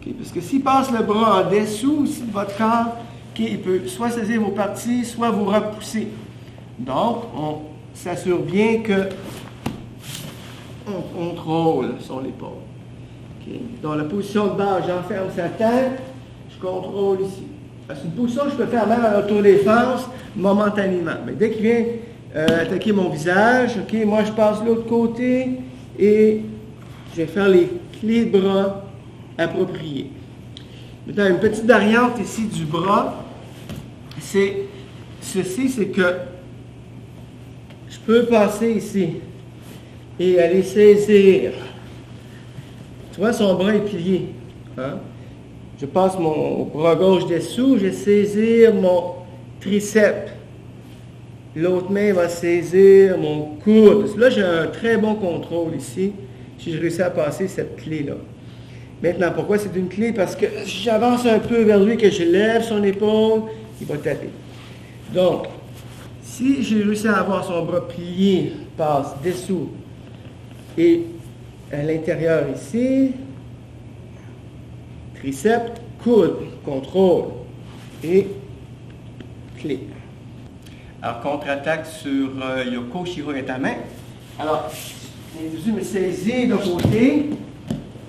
Okay, parce que s'il passe le bras en dessous de votre corps, okay, il peut soit saisir vos parties, soit vous repousser. Donc, on s'assure bien que on contrôle sur l'épaule. Okay. Dans la position de base, j'enferme sa tête, je contrôle ici. C'est une position que je peux faire même à l'autodéfense momentanément. Mais dès qu'il vient attaquer mon visage, okay, moi je passe de l'autre côté et je vais faire les clés de bras appropriées. Maintenant, une petite variante ici du bras, c'est ceci, c'est que je peux passer ici et aller saisir. Tu vois, son bras est plié. Hein? Je passe mon bras gauche dessous, je vais saisir mon triceps. L'autre main va saisir mon coude. Là, j'ai un très bon contrôle ici, si je réussis à passer cette clé-là. Maintenant, pourquoi c'est une clé? Parce que si j'avance un peu vers lui, que je lève son épaule, il va taper. Donc, si j'ai réussi à avoir son bras plié, passe dessous et à l'intérieur ici, triceps, coude, contrôle et clé. Alors, contre-attaque sur Yoko Shiro-Etame. Alors, l'individu me saisit de côté.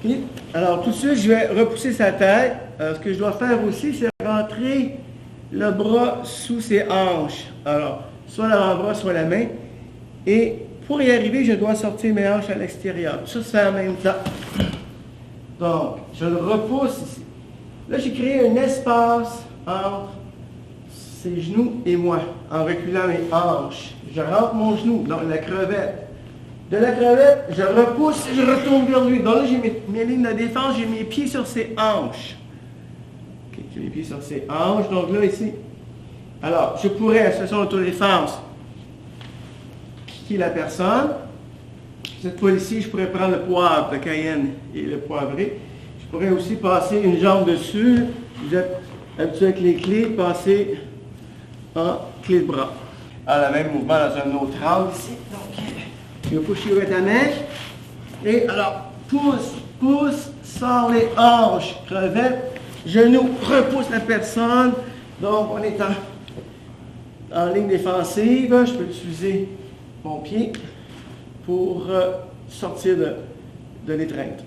Okay. Alors, tout de suite, je vais repousser sa tête. Ce que je dois faire aussi, c'est rentrer le bras sous ses hanches. Alors, soit l'avant-bras, soit la main. Et pour y arriver, je dois sortir mes hanches à l'extérieur. Ça se fait en même temps. Donc, je le repousse ici. Là, j'ai créé un espace entre ses genoux et moi, en reculant mes hanches. Je rentre mon genou dans la crevette. De la crevette, je repousse et je retourne vers lui. Donc là, j'ai mes lignes de défense, j'ai mes pieds sur ses hanches. Okay, j'ai les pieds sur ses hanches, donc là, ici. Alors, je pourrais, à situation d'autodéfense, kicker la personne. Cette fois-ci, je pourrais prendre le poivre de Cayenne et le poivré. Je pourrais aussi passer une jambe dessus. Vous êtes habitué avec les clés, passer en clé de bras. Alors, le même mouvement dans un autre angle ici. Donc, Yoko Shiro-Etame. Et alors, pousse, sort les hanches, crevette, genou, repousse la personne. Donc, on est en ligne défensive. Je peux utiliser mon pied pour sortir de l'étreinte.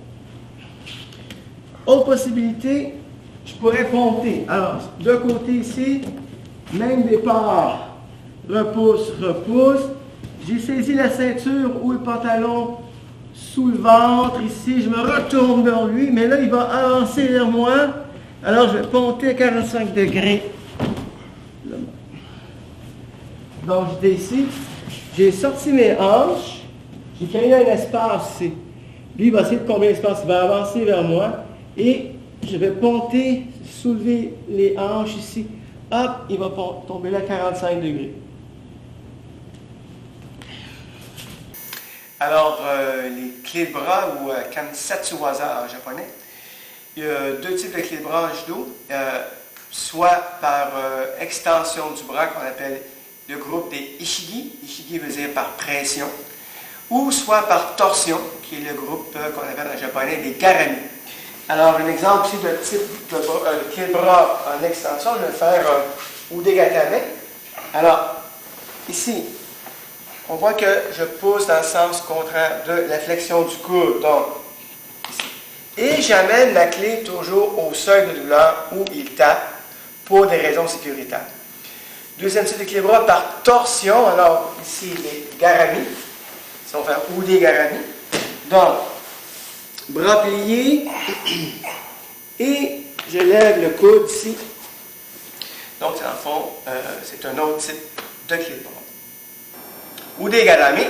Autre possibilité, je pourrais ponter. Alors, de côté ici, même départ. Repousse. J'ai saisi la ceinture ou le pantalon sous le ventre. Ici, je me retourne vers lui, mais là, il va avancer vers moi. Alors, je vais ponter à 45 degrés. Donc, j'étais ici. J'ai sorti mes hanches. J'ai créé un espace ici. Lui, il va essayer de combler l'espace. Il va avancer vers moi. Et je vais ponter, soulever les hanches ici. Hop, il va tomber là à 45 degrés. Alors, les clés de bras ou kansatsu waza en japonais, il y a deux types de clés de bras en judo, soit par extension du bras qu'on appelle le groupe des ishigi, ishigi veut dire par pression, ou soit par torsion, qui est le groupe qu'on appelle en japonais les garami. Alors, un exemple ici de type de clé de bras en extension, je vais faire udegatame. Alors, ici, on voit que je pousse dans le sens contraire de la flexion du coude. Donc, ici. Et j'amène la clé toujours au seuil de douleur où il tape pour des raisons sécuritaires. Deuxième type de clé de bras par torsion. Alors, ici, les garami. Si on fait ude garami. Donc, bras pliés et je lève le coude ici. Donc, dans le fond, c'est un autre type de clé de bras. Ude garami.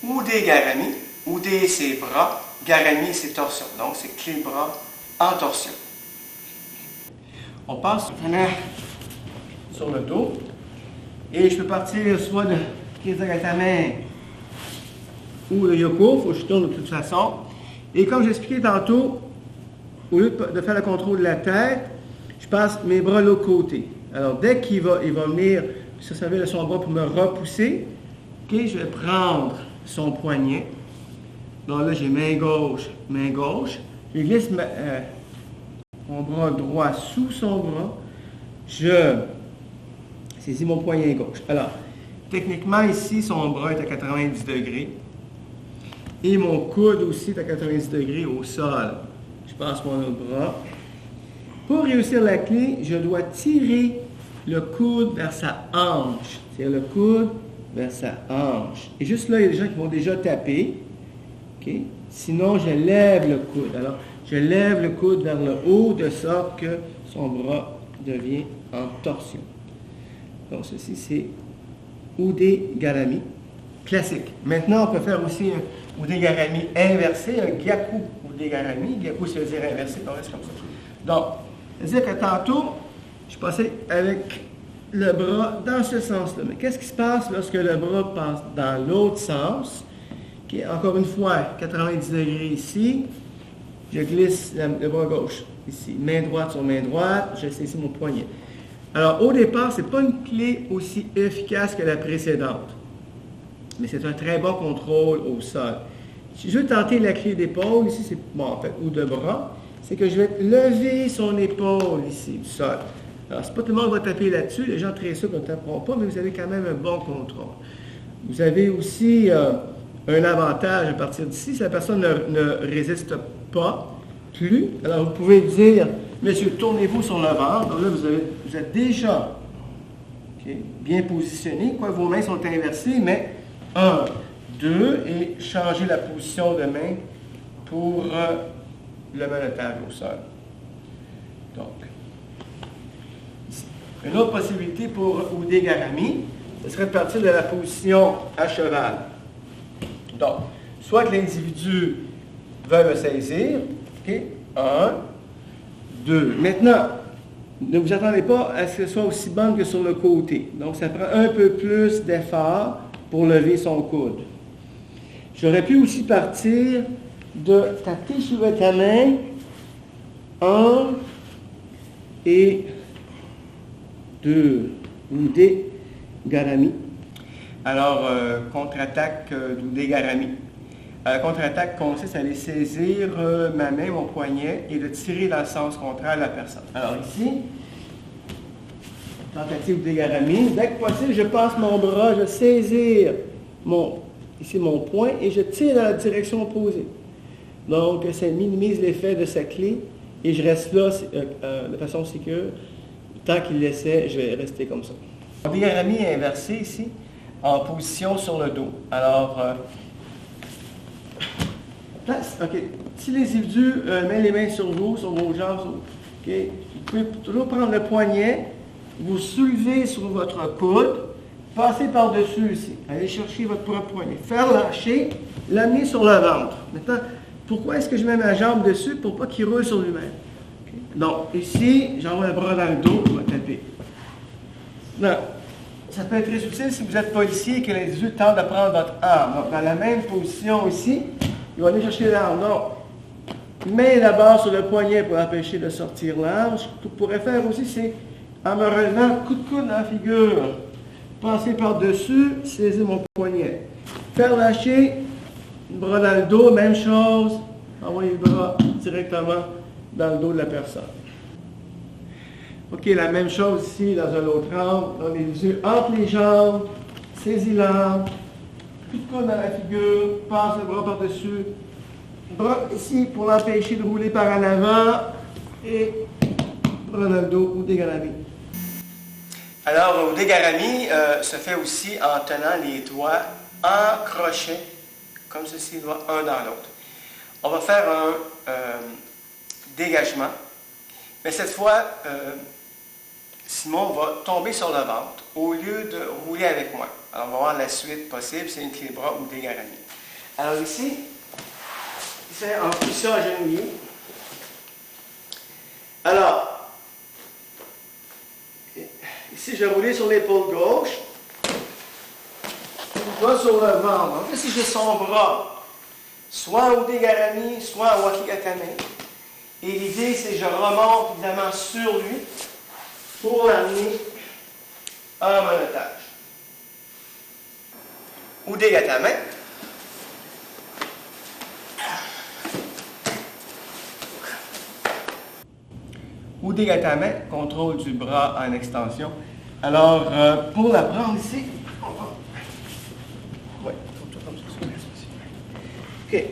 Ude garami. Ude, c'est bras. Garami, c'est torsion. Donc, c'est clé de bras en torsion. On passe maintenant sur le dos. Et je peux partir soit de Keizagatame ou de Yoko. Il faut que je tourne de toute façon. Et comme j'expliquais tantôt, au lieu de faire le contrôle de la tête, je passe mes bras de l'autre côté. Alors, dès qu'il va venir se servir de son bras pour me repousser, okay, je vais prendre son poignet. Donc là, j'ai main gauche. Je glisse mon bras droit sous son bras. Je saisis mon poignet gauche. Alors, techniquement, ici, son bras est à 90 degrés. Et mon coude aussi est à 90 degrés au sol. Je passe mon autre bras. Pour réussir la clé, je dois tirer le coude vers sa hanche. C'est-à-dire le coude vers sa hanche. Et juste là, il y a des gens qui vont déjà taper. Okay? Sinon, je lève le coude. Alors, je lève le coude vers le haut de sorte que son bras devient en torsion. Donc, ceci, c'est Ude-Garami classique. Maintenant, on peut faire aussi un Ude-Garami inversé, un Gyaku Ude-Garami. Gyaku, ça veut dire inversé, on reste comme ça. Donc, c'est-à-dire que tantôt, je passais avec le bras dans ce sens-là. Mais qu'est-ce qui se passe lorsque le bras passe dans l'autre sens? Okay, encore une fois, 90 degrés ici, je glisse le bras gauche ici. Main droite sur main droite, je saisis mon poignet. Alors, au départ, ce n'est pas une clé aussi efficace que la précédente, mais c'est un très bon contrôle au sol. Si je veux tenter la clé d'épaule, ici, c'est, bon, en fait, ou de bras, c'est que je vais lever son épaule ici, du sol. Alors, c'est pas tout le monde qui va taper là-dessus, les gens très sûrs ne taperont pas, mais vous avez quand même un bon contrôle. Vous avez aussi un avantage à partir d'ici, si la personne ne résiste pas plus, alors vous pouvez dire, monsieur, tournez-vous sur le ventre. Donc là, vous êtes déjà bien positionné, quoi, vos mains sont inversées, mais 1, 2, et changez la position de main pour le menottage au sol. Donc, une autre possibilité pour Ude-Garami, ce serait de partir de la position à cheval. Donc, soit que l'individu veuille me saisir, OK, 1, 2. Maintenant, ne vous attendez pas à ce que ce soit aussi bonne que sur le côté. Donc, ça prend un peu plus d'effort pour lever son coude. J'aurais pu aussi partir de taper sur ta main, 1 et 2. Ude-Garami. Alors, contre-attaque d'Ude-Garami. Contre-attaque consiste à aller saisir ma main, mon poignet, et de tirer dans le sens contraire de la personne. Alors ici, tentative Ude-Garami. Dès que possible, je passe mon bras, je saisis ici mon poing, et je tire dans la direction opposée. Donc, ça minimise l'effet de sa clé, et je reste là de façon sécure. Tant qu'il l'essaie, je vais rester comme ça. Ude-Garami est inversé ici, en position sur le dos. Alors, OK. Si l'individu met les mains sur vous, sur vos jambes, OK, vous pouvez toujours prendre le poignet, vous soulevez sur votre coude, passez par-dessus ici. Allez chercher votre propre poignet. Faire lâcher, l'amener sur le ventre. Maintenant, pourquoi est-ce que je mets ma jambe dessus? Pour pas qu'il roule sur lui-même. Okay. Donc, ici, j'envoie le bras dans le dos, je vais taper. Non. Ça peut être très utile si vous êtes policier et que l'individu tente de prendre votre arme. Donc, dans la même position ici, il va aller chercher l'arme. Donc, main d'abord sur le poignet pour empêcher de sortir l'arme. Ce que vous pourrez faire aussi, c'est en me relevant, coup de coude dans la figure. Passer par-dessus, saisir mon poignet. Faire lâcher, bras dans le dos, même chose. Envoyer le bras directement dans le dos de la personne. OK, la même chose ici, dans un autre angle. Donc, les yeux entre les jambes, saisis l'arme, coup de coude dans la figure, passe le bras par-dessus. Bras ici pour l'empêcher de rouler par en avant et bras dans le dos, Ude-Garami. Alors, Ude-Garami se fait aussi en tenant les doigts en crochet, comme ceci, les doigts un dans l'autre. On va faire un dégagement, mais cette fois, Simon va tomber sur le ventre au lieu de rouler avec moi. Alors, on va voir la suite possible, c'est une clé de bras Ude-Garami. Alors ici, c'est en position agenouillée. Alors, ici, je vais rouler sur l'épaule gauche, le doigt sur le ventre. Donc, si j'ai son bras, soit en Ude-Garami, soit en Wakigatame, et l'idée, c'est que je remonte évidemment sur lui pour l'amener en menottage. Ude-Gatame. Ude-Gatame, contrôle du bras en extension. Alors, pour la prendre ici, oui, comme ça. OK.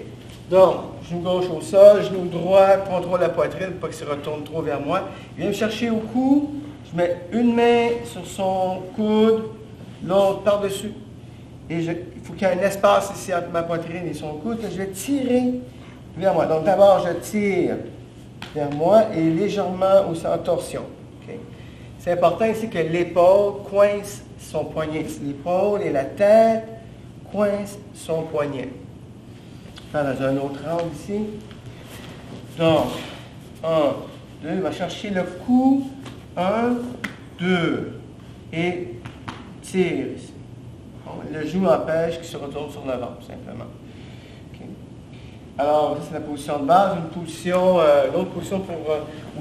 Donc, genou gauche au sol, genou droit, contrôle la poitrine pour pas qu'il se retourne trop vers moi. Il vient me chercher au cou. Je mets une main sur son coude, l'autre par-dessus. Et il faut qu'il y ait un espace ici entre ma poitrine et son coude que je vais tirer vers moi. Donc, d'abord, je tire vers moi et légèrement aussi en torsion. Okay? C'est important ici que l'épaule coince son poignet. L'épaule et la tête coincent son poignet. Dans un autre angle ici. Donc, 1, 2, il va chercher le cou. 1, 2. Et tire ici. Le genou empêche qu'il se retourne sur le ventre, simplement. Okay. Alors, c'est la position de base. L'autre position pour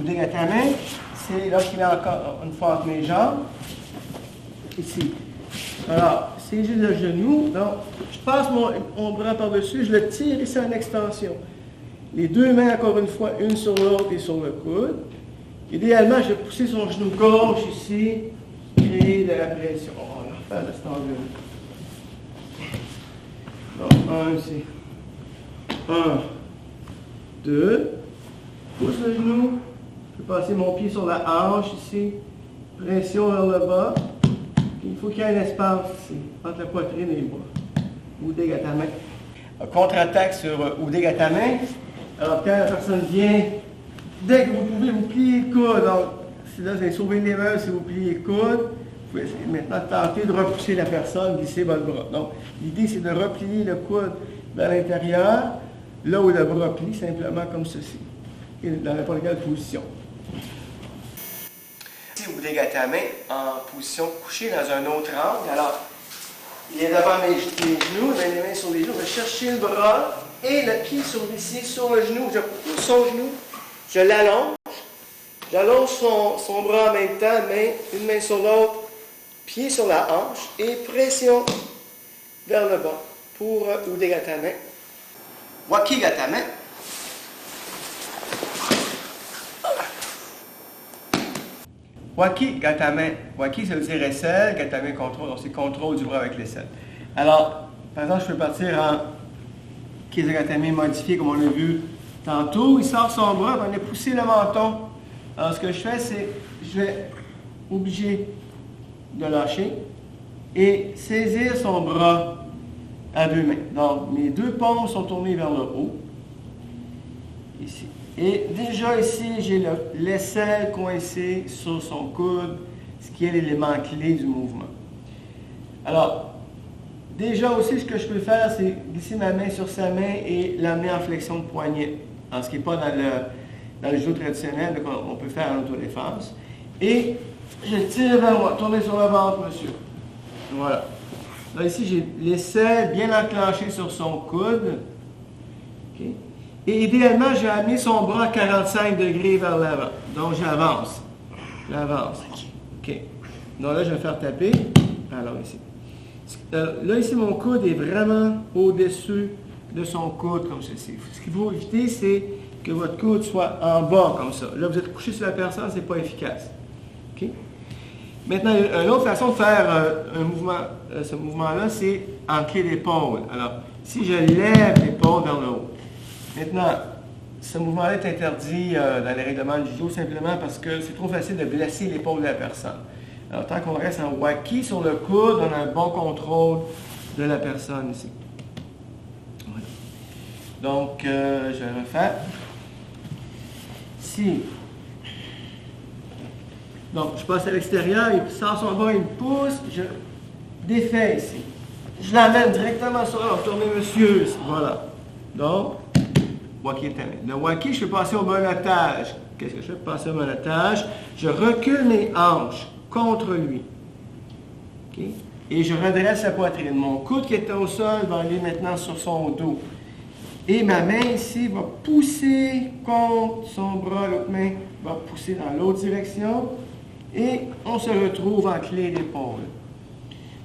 Uddiyana, c'est lorsqu'il est encore une fois entre mes jambes. Ici. Alors, si j'ai le genou, donc, je passe mon bras par-dessus, je le tire ici en extension. Les deux mains, encore une fois, une sur l'autre et sur le coude. Idéalement, je vais pousser son genou gauche ici, créer de la pression. On va refaire de cet angle-là. Donc, ici. 1, 2. Pousse le genou. Je vais passer mon pied sur la hanche ici. Pression vers le bas. Il faut qu'il y ait un espace ici, entre la poitrine et les bras. Uddiyana. Contre-attaque sur Uddiyana. Alors, quand la personne vient, dès que vous pouvez vous plier le coude, donc, si là, vous avez sauvé les mains, si vous pliez le coude, vous pouvez maintenant tenter de repousser la personne, glisser votre bras. Donc, l'idée, c'est de replier le coude vers l'intérieur, là où le bras plie, simplement comme ceci, et dans n'importe quelle position. Uddiyana en position couchée dans un autre angle. Alors, il est devant mes genoux, je mets les mains sur les genoux, je vais chercher le bras et le pied sur le genou. Je pousse son genou, je l'allonge, j'allonge son bras en même temps, une main sur l'autre, pied sur la hanche et pression vers le bas pour Uddiyana. Wakigatame. Waki, gatame. Waki, ça veut dire aisselle. Gatame, contrôle. Donc, c'est contrôle du bras avec l'aisselle. Alors, par exemple, je peux partir en Kizagatame modifié, comme on l'a vu tantôt. Il sort son bras, on a poussé le menton. Alors, ce que je fais, c'est je vais obliger de lâcher et saisir son bras à deux mains. Donc, mes deux paumes sont tournées vers le haut. Ici. Et déjà ici, j'ai l'aisselle coincée sur son coude, ce qui est l'élément clé du mouvement. Alors, déjà aussi, ce que je peux faire, c'est glisser ma main sur sa main et l'amener en flexion de poignet. Alors, ce qui n'est pas dans le judo traditionnel qu'on peut faire en autodéfense. Et je tire vers moi, tournez sur le ventre, monsieur. Voilà. Là, ici, j'ai l'aisselle bien enclenchée sur son coude. Okay. Et idéalement, j'ai amené son bras à 45 degrés vers l'avant. Donc, j'avance. J'avance. OK. Donc là, je vais faire taper. Alors, ici. Là, ici, mon coude est vraiment au-dessus de son coude, comme ceci. Ce qu'il faut éviter, c'est que votre coude soit en bas, comme ça. Là, vous êtes couché sur la personne, ce n'est pas efficace. OK? Maintenant, une autre façon de faire un mouvement, ce mouvement-là, c'est en clé d'épaule. Alors, si je lève l'épaule vers le haut. Maintenant, ce mouvement-là est interdit dans les règlements du judo simplement parce que c'est trop facile de blesser l'épaule de la personne. Alors, tant qu'on reste en waki sur le coude, on a un bon contrôle de la personne ici. Voilà. Donc, je vais refaire. Ici. Donc, je passe à l'extérieur, il sort son bras, il me pousse, je défais ici. Je l'amène directement sur la retournez monsieur ici. Voilà. Donc, waki est terminé. Le waki, je peux passer au monotage. Qu'est-ce que je fais pour passer au monotage? Je recule mes hanches contre lui. Okay? Et je redresse la poitrine. Mon coude qui était au sol va aller maintenant sur son dos. Et ma main ici va pousser contre son bras. L'autre main va pousser dans l'autre direction. Et on se retrouve en clé d'épaule.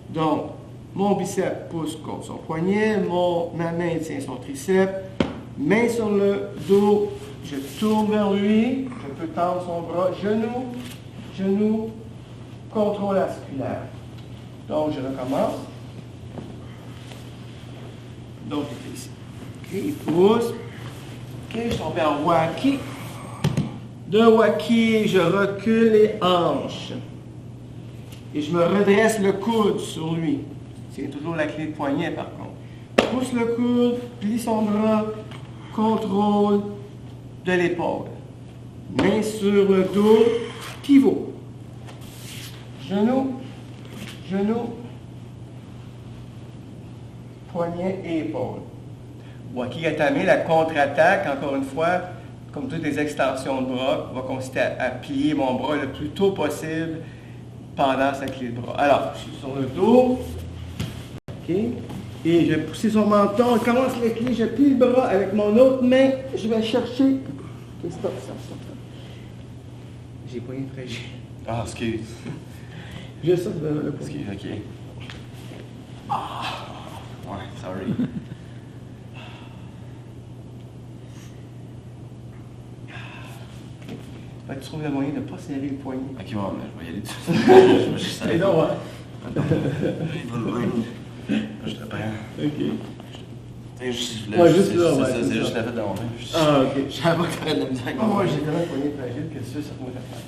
Donc, mon biceps pousse contre son poignet. Ma main tient son triceps. Main sur le dos. Je tourne vers lui. Je peux tendre son bras. Genou, genou, contrôle articulaire. Donc, je recommence. Donc, j'étais ici. OK, il pousse. OK, je tombe en waki. De waki, je recule les hanches. Et je me redresse le coude sur lui. C'est toujours la clé de poignet, par contre. Pousse le coude, plie son bras, contrôle de l'épaule. Main sur le dos, pivot. Genou, genou, poignet et épaule. Wakigatame, la contre-attaque, encore une fois, comme toutes les extensions de bras, va consister à plier mon bras le plus tôt possible pendant sa clé de bras. Alors, je suis sur le dos, OK, et je vais pousser son menton, je commence la clé, je plie le bras avec mon autre main, je vais chercher. OK, stop. J'ai poigné fragile. Ah, excuse. Juste ça, tu vas le poignet. Excuse, OK. Ah! Ouais, sorry. Fait que tu trouves le moyen de ne pas serrer le poignet. OK, bon, je vais y aller dessus. Je vais juste Et donc, ouais. Il va loin. Je te prends. OK. C'est juste Ouais, juste là, ouais, c'est c'est juste ça. la fête de mon main. Ah, OK. Je savais pas que t'aurais de la misère avec Ah, mon moi, main. j'ai tellement de poignet fragile que ça pourrait faire.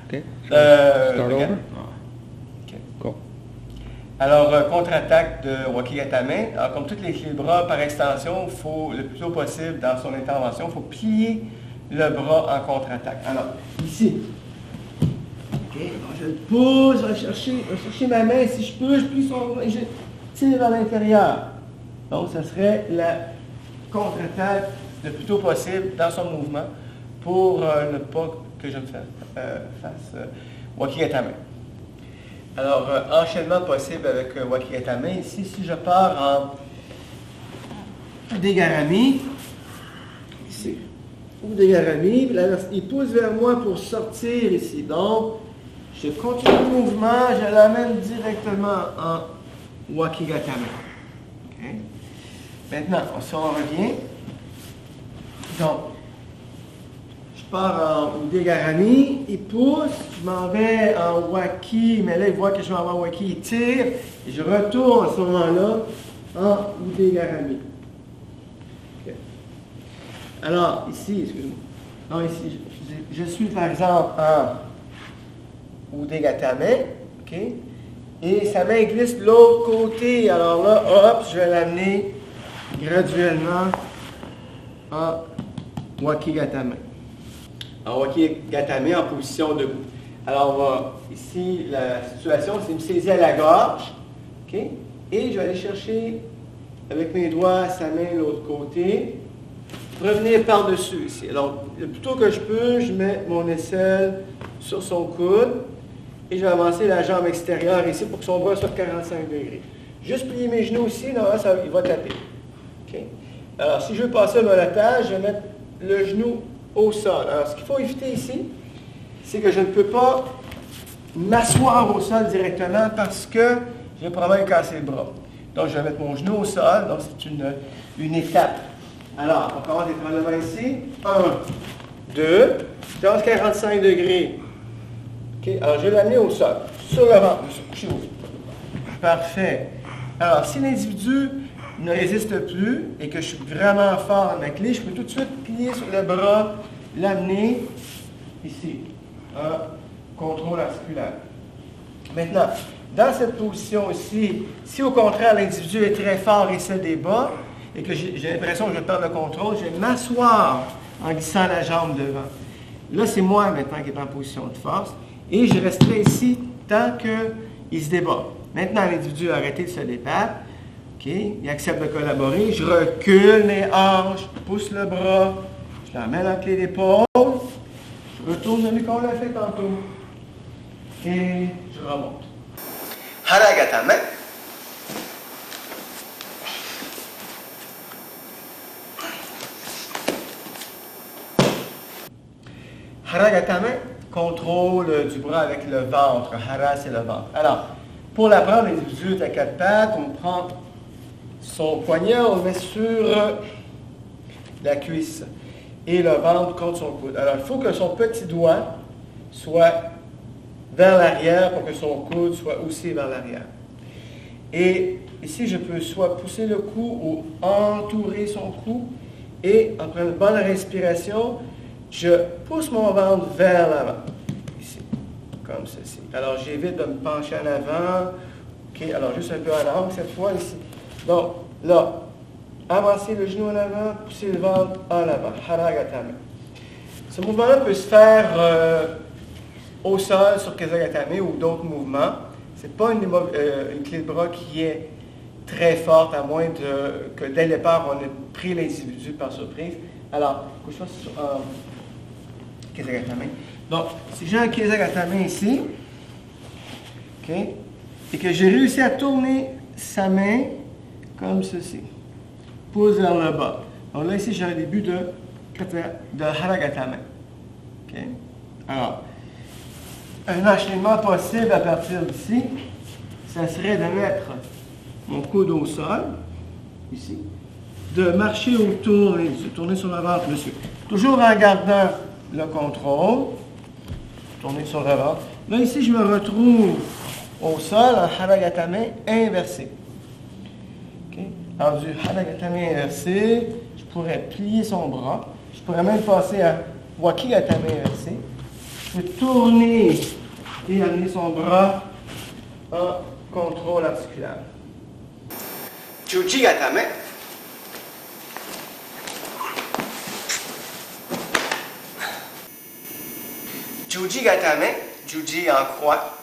Okay. Start over. OK. Go. Alors, contre-attaque de Wakigatame. Alors, comme toutes les clés de bras, par extension, il faut, le plus tôt possible, dans son intervention, il faut plier le bras en contre-attaque. Alors, ici. OK, bon, je le pousse, je vais chercher ma main. Si je peux, je plie son bras et je tire vers l'intérieur. Donc, ce serait la contre-attaque le plus tôt possible dans son mouvement pour ne pas que je me fasse Wakigatame. Alors, enchaînement possible avec Wakigatame. Ici, si je pars en Udegarami, ici, Udegarami, il pousse vers moi pour sortir ici. Donc, je continue le mouvement, je l'amène directement en Wakigatame. OK? Maintenant, si on revient, donc, je pars en Udegarami, il pousse, je m'en vais en Waki, mais là, il voit que je m'en vais en Waki, il tire, et je retourne à ce moment-là en Udegarami. Okay. Alors, ici, excusez-moi. Non, ici, je suis par exemple en Udegatame, OK? Et sa main glisse de l'autre côté. Alors là, hop, je vais l'amener graduellement en Wakigatame. En Wakigatame en position debout. Alors, ici, la situation, c'est de me saisir à la gorge. OK? Et je vais aller chercher avec mes doigts sa main de l'autre côté. Revenir par-dessus ici. Alors, le plus tôt que je peux, je mets mon aisselle sur son coude. Et je vais avancer la jambe extérieure ici pour que son bras soit 45 degrés. Juste plier mes genoux ici, normalement, il va taper. Okay? Alors, si je veux passer le monotage, je vais mettre le genou au sol. Alors, ce qu'il faut éviter ici, c'est que je ne peux pas m'asseoir au sol directement parce que j'ai probablement cassé le bras. Donc, je vais mettre mon genou au sol. Donc, c'est une étape. Alors, on commence l'étranglement ici. 1, 2, je lance 45 degrés. Okay. Alors, je vais l'amener au sol, sur le ventre, couché au sol. Parfait. Alors, si l'individu ne résiste plus et que je suis vraiment fort dans ma clé, je peux tout de suite plier sur le bras, l'amener ici, contrôle articulaire. Maintenant, dans cette position ici, si au contraire l'individu est très fort et se débat, et que j'ai l'impression que je vais perdre le contrôle, je vais m'asseoir en glissant la jambe devant. Là, c'est moi maintenant qui est en position de force. Et je resterai ici tant qu'il se débat. Maintenant, l'individu a arrêté de se débattre. OK? Il accepte de collaborer. Je recule mes hanches, je pousse le bras, je l'emmène en clé d'épaule. Je retourne comme on l'a fait tantôt. Et je remonte. Haragatame. Haragatame, contrôle du bras avec le ventre. Hara, c'est le ventre. Alors, pour l'apprendre, l'individu est à quatre pattes. On prend son poignet, on le met sur la cuisse et le ventre contre son coude. Alors, il faut que son petit doigt soit vers l'arrière pour que son coude soit aussi vers l'arrière. Et ici, je peux soit pousser le cou ou entourer son cou. Et en prenant une bonne respiration, je pousse mon ventre vers l'avant. Ici, comme ceci. Alors, j'évite de me pencher en avant. OK, alors juste un peu en angle cette fois ici. Donc, là, avancer le genou en avant, pousser le ventre en avant. Haragatame. Ce mouvement-là peut se faire au sol sur Kesagatame ou d'autres mouvements. Ce n'est pas une clé de bras qui est très forte, à moins que dès le départ, on ait pris l'individu par surprise. Alors, couche-toi sur Kesagatame. Donc, si j'ai un Kesagatame ici, OK, et que j'ai réussi à tourner sa main comme ceci, pousse vers le bas. Donc là, ici, j'ai un début de Haragatame. OK? Alors, un enchaînement possible à partir d'ici, ça serait de mettre mon coude au sol, ici, de marcher autour, et de tourner sur le ventre, monsieur. Toujours en gardant le contrôle, tourner sur le ventre. Là, ici, je me retrouve au sol en Haragatame inversé. Okay? Alors, du Haragatame inversé, je pourrais plier son bras. Je pourrais même passer à Wakigatame inversé. Je peux tourner et amener son bras en contrôle articulaire. Juji-gatame. Juji-gatame, Juji en croix,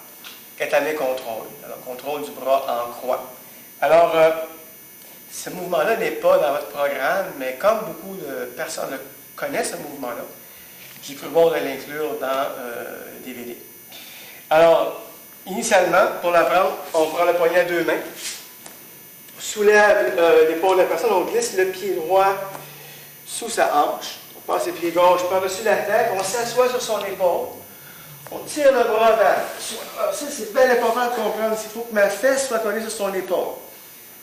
Gatame contrôle. Alors, contrôle du bras en croix. Alors, ce mouvement-là n'est pas dans votre programme, mais comme beaucoup de personnes connaissent ce mouvement-là, j'ai cru bon de l'inclure dans le DVD. Alors, initialement, pour l'apprendre, on prend le poignet à deux mains, soulève l'épaule de la personne, on glisse le pied droit sous sa hanche, on passe le pied gauche par-dessus la tête, on s'assoit sur son épaule, on tire le bras vers. Alors ça, c'est bien important de comprendre. Il faut que ma fesse soit collée sur son épaule.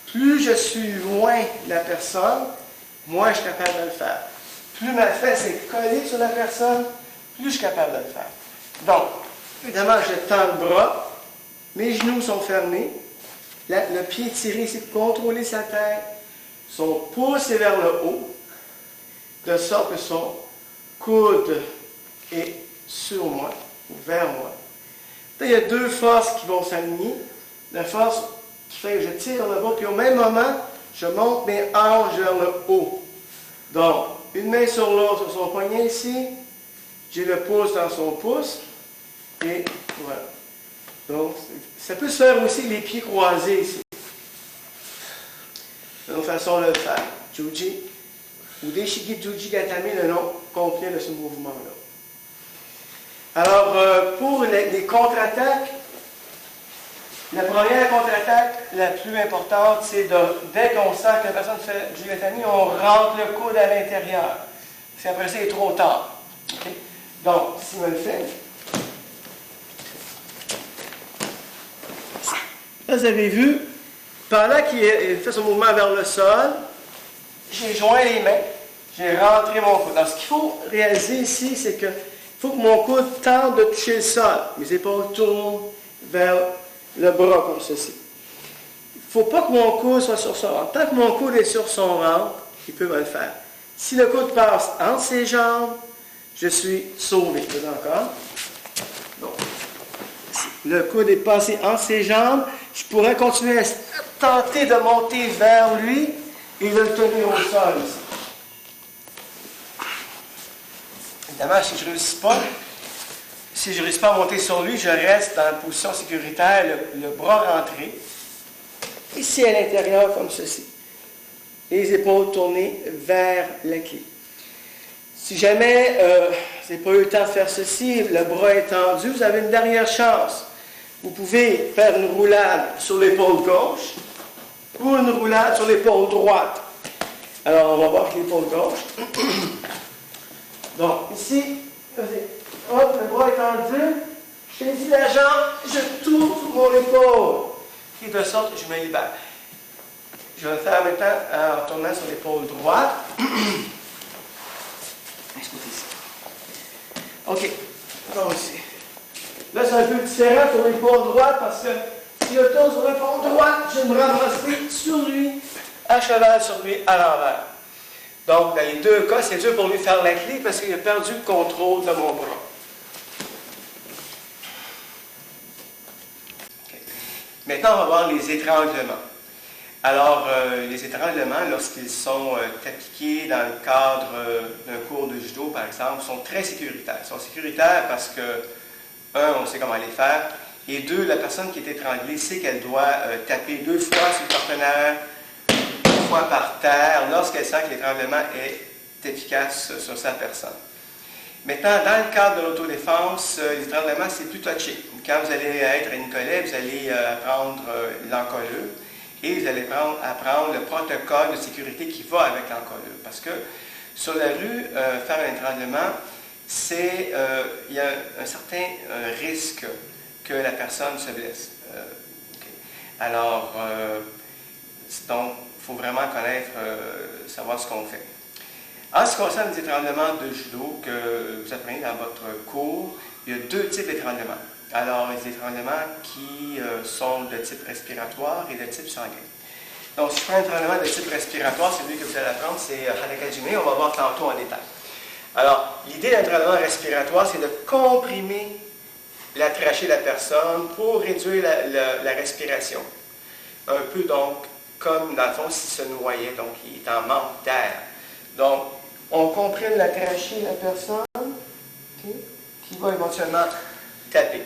Plus je suis loin de la personne, moins je suis capable de le faire. Plus ma fesse est collée sur la personne, plus je suis capable de le faire. Donc, évidemment, je tends le bras, mes genoux sont fermés, le pied tiré ici pour contrôler sa tête, son pouce est vers le haut, de sorte que son coude est sur moi, ou vers moi. Là, il y a deux forces qui vont s'aligner. La force qui fait que je tire le bas, puis au même moment, je monte mes hanches vers le haut. Donc, une main sur l'autre, sur son poignet ici, j'ai le pouce dans son pouce, et voilà. Donc, ça peut se faire aussi les pieds croisés ici. C'est une façon de le faire. Juji, ou Deshigi Juji Gatame, le nom complet de ce mouvement-là. Alors, pour les contre-attaques, la première contre-attaque la plus importante, c'est dès qu'on sent que la personne fait du Gatame, on rentre le coude à l'intérieur. Parce qu'après ça, il est trop tard. Okay? Donc, si on le fait, là, vous avez vu, pendant qu'il fait son mouvement vers le sol, j'ai joint les mains, j'ai rentré mon coude. Alors, ce qu'il faut réaliser ici, c'est que il faut que mon coude tente de toucher le sol. Mes épaules tournent vers le bras comme ceci. Il ne faut pas que mon coude soit sur son ventre. Tant que mon coude est sur son ventre, il peut me le faire. Si le coude passe entre ses jambes, je suis sauvé. D'accord? Donc, si le coude est passé entre ses jambes, je pourrais continuer à tenter de monter vers lui et de le tenir au sol ici. Évidemment, si je ne réussis pas à monter sur lui, je reste dans la position sécuritaire, le bras rentré, ici à l'intérieur comme ceci. Les épaules tournées vers la clé. Si jamais vous n'avez pas eu le temps de faire ceci, le bras est tendu, vous avez une dernière chance. Vous pouvez faire une roulade sur l'épaule gauche ou une roulade sur l'épaule droite. Alors, on va voir avec l'épaule gauche. Donc, ici, hop, le bras est tendu, je saisis la jambe, je tourne sur mon épaule, et de sorte que je me libère. Je vais le faire maintenant en tournant sur l'épaule droite. OK, donc ici. Là, c'est un peu différent sur l'épaule droite parce que si je tourne sur l'épaule droite, je vais me ramasser sur lui, à cheval sur lui, à l'envers. Donc, dans les deux cas, c'est dur pour lui de faire la clé parce qu'il a perdu le contrôle de mon bras. Okay. Maintenant, on va voir les étranglements. Alors, les étranglements, lorsqu'ils sont appliqués dans le cadre d'un cours de judo, par exemple, sont très sécuritaires. Ils sont sécuritaires parce que, un, on sait comment les faire, et deux, la personne qui est étranglée sait qu'elle doit taper 2 fois sur le partenaire, 2 fois par terre, lorsqu'elle sent que l'étranglement est efficace sur sa personne. Maintenant, dans le cadre de l'autodéfense, les étranglements, c'est plus touché. Quand vous allez être à une collègue, vous allez apprendre l'encolure. Et vous allez apprendre le protocole de sécurité qui va avec l'encolure. Parce que sur la rue, faire un étranglement, il y a un certain risque que la personne se blesse. Okay. Alors, donc, il faut vraiment connaître, savoir ce qu'on fait. En ce qui concerne les étranglements de judo que vous apprenez dans votre cours, il y a 2 types d'étranglements. Alors, les étranglements qui sont de type respiratoire et de type sanguin. Donc, si je prends un étranglement de type respiratoire, celui que vous allez apprendre, c'est Hanakajime, on va voir tantôt en détail. Alors, l'idée d'un étranglement respiratoire, c'est de comprimer la trachée de la personne pour réduire la respiration. Un peu, donc, comme dans le fond, s'il se noyait, donc il est en manque d'air. Donc, on comprime la trachée de la personne, okay, qui va éventuellement taper.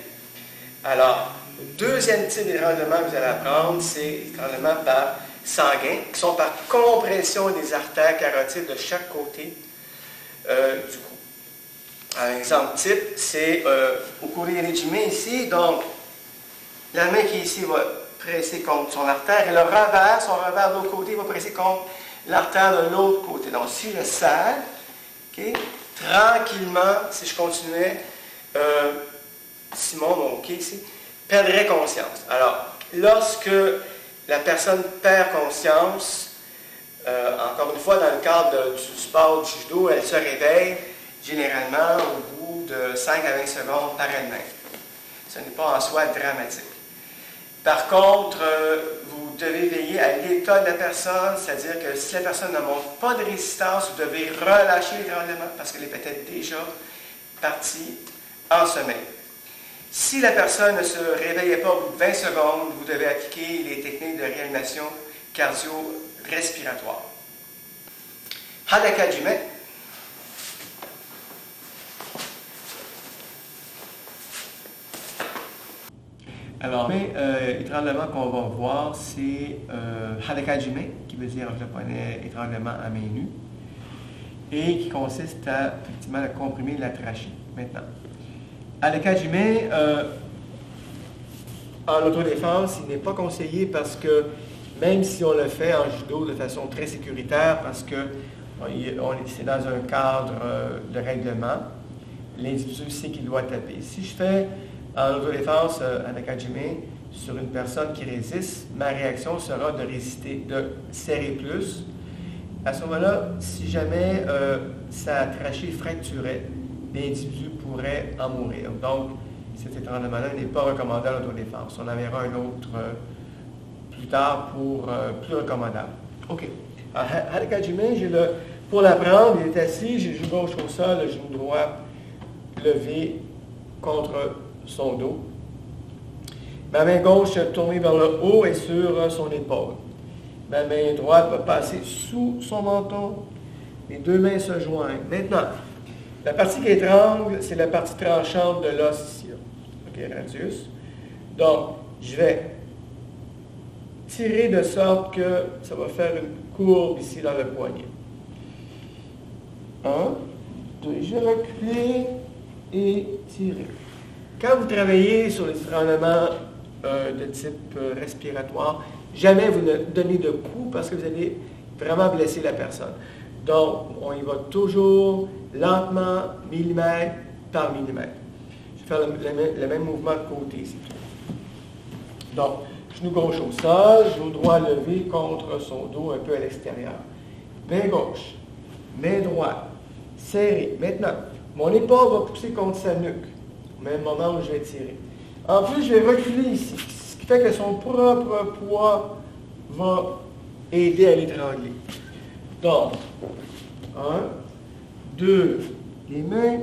Alors, le deuxième type d'étranglement que vous allez apprendre, c'est l'étranglement par sanguin, qui sont par compression des artères carotides de chaque côté du cou. Un exemple type, c'est au Kurihirejime ici, donc la main qui est ici va presser contre son artère et son revers de l'autre côté va presser contre l'artère de l'autre côté. Donc, si je serre, okay, tranquillement, si je continuais, Simon, mon OK ici, perdrait conscience. Alors, lorsque la personne perd conscience, encore une fois, dans le cadre du sport du judo, elle se réveille généralement au bout de 5 à 20 secondes par elle-même. Ce n'est pas en soi dramatique. Par contre, vous devez veiller à l'état de la personne, c'est-à-dire que si la personne ne montre pas de résistance, vous devez relâcher l'étranglement parce qu'elle est peut-être déjà partie en sommeil. Si la personne ne se réveillait pas au bout de 20 secondes, vous devez appliquer les techniques de réanimation cardio-respiratoire. Hanakajime. Alors, l'étranglement qu'on va voir, c'est Hanakajime, qui veut dire en japonais étranglement à main nue, et qui consiste à effectivement comprimer la trachée. Maintenant, Hanakajime, en autodéfense, il n'est pas conseillé parce que même si on le fait en judo de façon très sécuritaire, parce que c'est dans un cadre de règlement, l'individu sait qu'il doit taper. Si je fais en autodéfense Hanakajime sur une personne qui résiste, ma réaction sera de résister, de serrer plus. À ce moment-là, si jamais sa trachée fracturait, l'individu pourrait en mourir. Donc, cet étranglement-là n'est pas recommandé à l'autodéfense. On en verra un autre plus tard pour plus recommandable. OK. Hanakajime, pour l'apprendre, il est assis, j'ai le genou gauche au sol, le genou droit levé contre son dos. Ma main gauche tournée vers le haut et sur son épaule. Ma main droite va passer sous son menton. Les 2 mains se joignent. Maintenant, la partie qui étrangle, c'est la partie tranchante de l'os ici. OK, radius. Donc, je vais tirer de sorte que ça va faire une courbe ici dans le poignet. 1, 2, je recule et tirer. Quand vous travaillez sur les étranglements de type respiratoire, jamais vous ne donnez de coups parce que vous allez vraiment blesser la personne. Donc, on y va toujours lentement, millimètre par millimètre. Je vais faire le même mouvement de côté ici. Donc, genou gauche au sol, genou droit levé contre son dos un peu à l'extérieur. Main gauche, main droite, serrée. Maintenant, mon épaule va pousser contre sa nuque. au même moment où je vais tirer. En plus, je vais reculer ici, ce qui fait que son propre poids va aider à l'étrangler. Donc, 1, 2, les mains,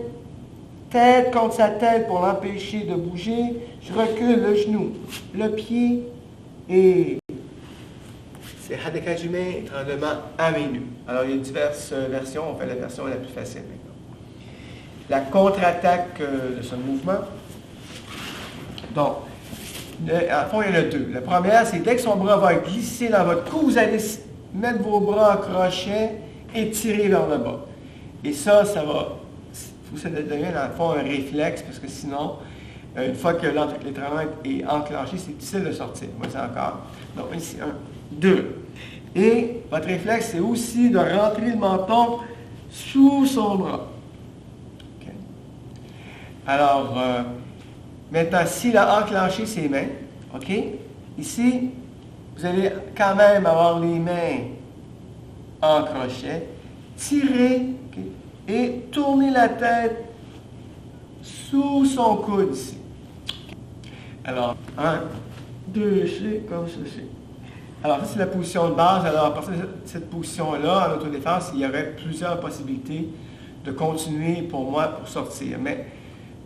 tête contre sa tête pour l'empêcher de bouger. Je recule le genou, le pied et c'est Hadakajime, étranglement à main nue. Alors, il y a diverses versions, on fait la version la plus facile maintenant. La contre-attaque de ce mouvement. Donc, à fond, il y en a deux. La première, c'est dès que son bras va glisser dans votre cou, vous allez mettre vos bras en crochet et tirer vers le bas. Et ça va, ça devient dans le fond un réflexe, parce que sinon, une fois que l'étranglement est enclenché, c'est difficile de sortir. Voici encore. Donc, ici, 1, 2. Et votre réflexe, c'est aussi de rentrer le menton sous son bras. Okay. Alors, maintenant, s'il a enclenché ses mains, OK, ici, vous allez quand même avoir les mains en crochet, tirer, okay, et tourner la tête sous son coude ici. Alors, 1, 2, c'est comme ceci. Alors, ça, c'est la position de base. Alors, à partir de cette position-là, en autodéfense, il y aurait plusieurs possibilités de continuer pour moi pour sortir. Mais